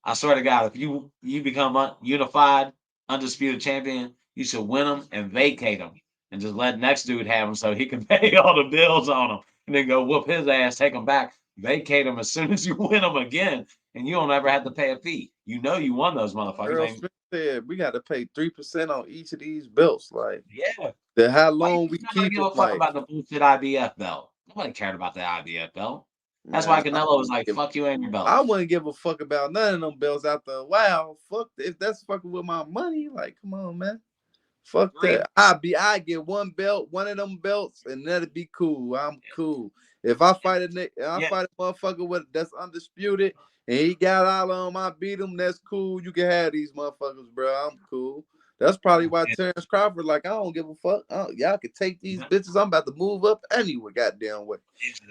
B: I swear to God, if you become unified, undisputed champion, you should win them and vacate them, and just let next dude have them so he can pay all the bills on them, and then go whoop his ass, take them back, vacate them as soon as you win them again, and you don't ever have to pay a fee. You know you won those motherfuckers.
C: Earl
B: Ain't
C: Smith said we got to pay 3% on each of these belts. Like
B: yeah.
C: the how
B: Why you
C: long we
B: think nobody
C: keep
B: give
C: them.
B: a fuck
C: Like
B: about the bullshit IBF belt? Nobody cared about the IBF belt. That's why
C: man,
B: Canelo was like, "Fuck you and your belt."
C: I wouldn't give a fuck about none of them belts after a while. Fuck if that's fucking with my money. Like come on, man. Fuck
B: Agreed.
C: that. I get one belt, one of them belts, and that'd be cool. I'm cool. If I fight a
B: Yeah.
C: motherfucker with that's undisputed, and he got all of them. I beat him. That's cool. You can have these motherfuckers, bro. I'm cool. That's probably why Terrence Crawford, like, I don't give a fuck. Y'all can take these bitches. I'm about to move up anyway, goddamn way.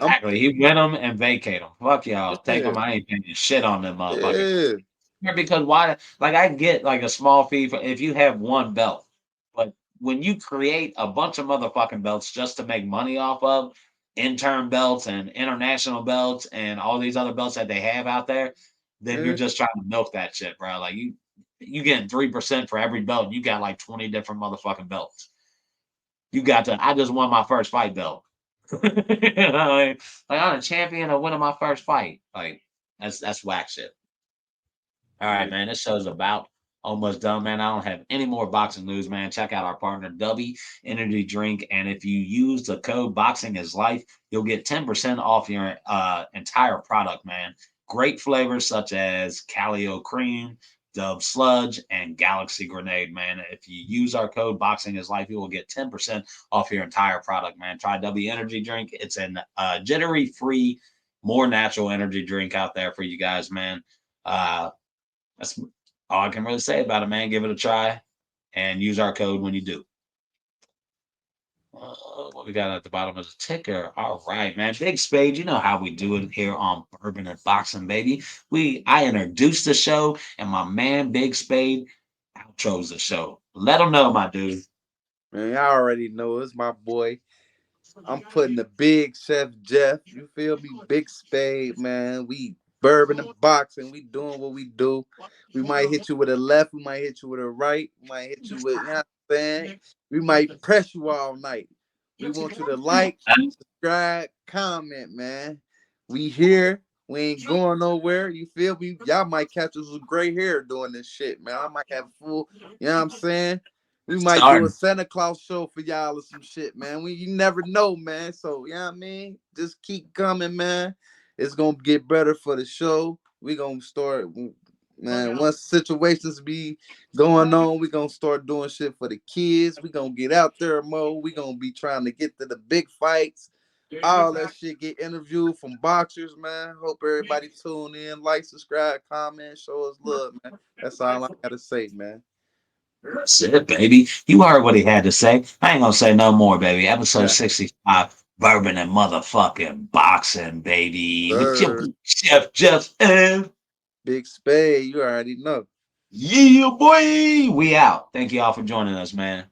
C: I'm
B: Exactly. He win them and vacate them. Fuck y'all. Take
C: yeah,
B: them. I ain't paying shit on them motherfuckers.
C: yeah,
B: Because why? Like I get like a small fee for if you have one belt, but when you create a bunch of motherfucking belts just to make money off of intern belts and international belts and all these other belts that they have out there, then you're
C: yeah.
B: just trying to milk that shit, bro. Like you getting 3% for every belt. And you got like 20 different motherfucking belts. You got to. I just won my first fight belt. like I'm a champion of winning my first fight. Like that's whack shit. All right,
C: Yeah.
B: man. This show's about almost done, man. I don't have any more boxing news, man. Check out our partner, W Energy Drink. And if you use the code Boxing is Life, you'll get 10% off your entire product, man. Great flavors such as Calio Cream, Dove Sludge, and Galaxy Grenade, man. If you use our code Boxing is Life, you will get 10% off your entire product, man. Try W Energy Drink. It's an jittery free, more natural energy drink out there for you guys, man. That's all I can really say about it, man. Give it a try and use our code when you do. What we got at the bottom of the ticker. All right, man. Big Spade, you know how we do it here on Bourbon and Boxing, baby. I introduced the show, and my man Big Spade outros the show. Let them know, my dude.
C: Man, I already know it's my boy. I'm putting the big Chef Jeff. You feel me? Big Spade, man. We bourbon and boxing. We doing what we do. We might hit you with a left. We might hit you with a right. We might hit you with, you know what I'm saying? We might press you all night. We want you to like, subscribe, comment, man. We here. We ain't going nowhere. You feel me? Y'all might catch us with gray hair doing this shit, man. I might have full, you know what I'm saying? We might do a
B: Starting.
C: Santa Claus show for y'all or some shit, man. You never know, man. So, you know what I mean? Just keep coming, man. It's gonna get better for the show. We gonna start, man. Once situations be going on, we gonna start doing shit for the kids. We gonna get out there more. We gonna be trying to get to the big fights. All that shit get interviewed from boxers, man. Hope everybody tune in, like, subscribe, comment, show us love, man. That's all I gotta say, man.
B: That's it, baby. You heard what he had to say. I ain't gonna say no more, baby. Episode
C: Yeah.
B: 65, Bourbon and motherfucking Boxing, baby. With your
C: Sir.
B: Chef Jeff and
C: Big Spade, you already know.
B: yeah, boy. We out. Thank you all for joining us, man.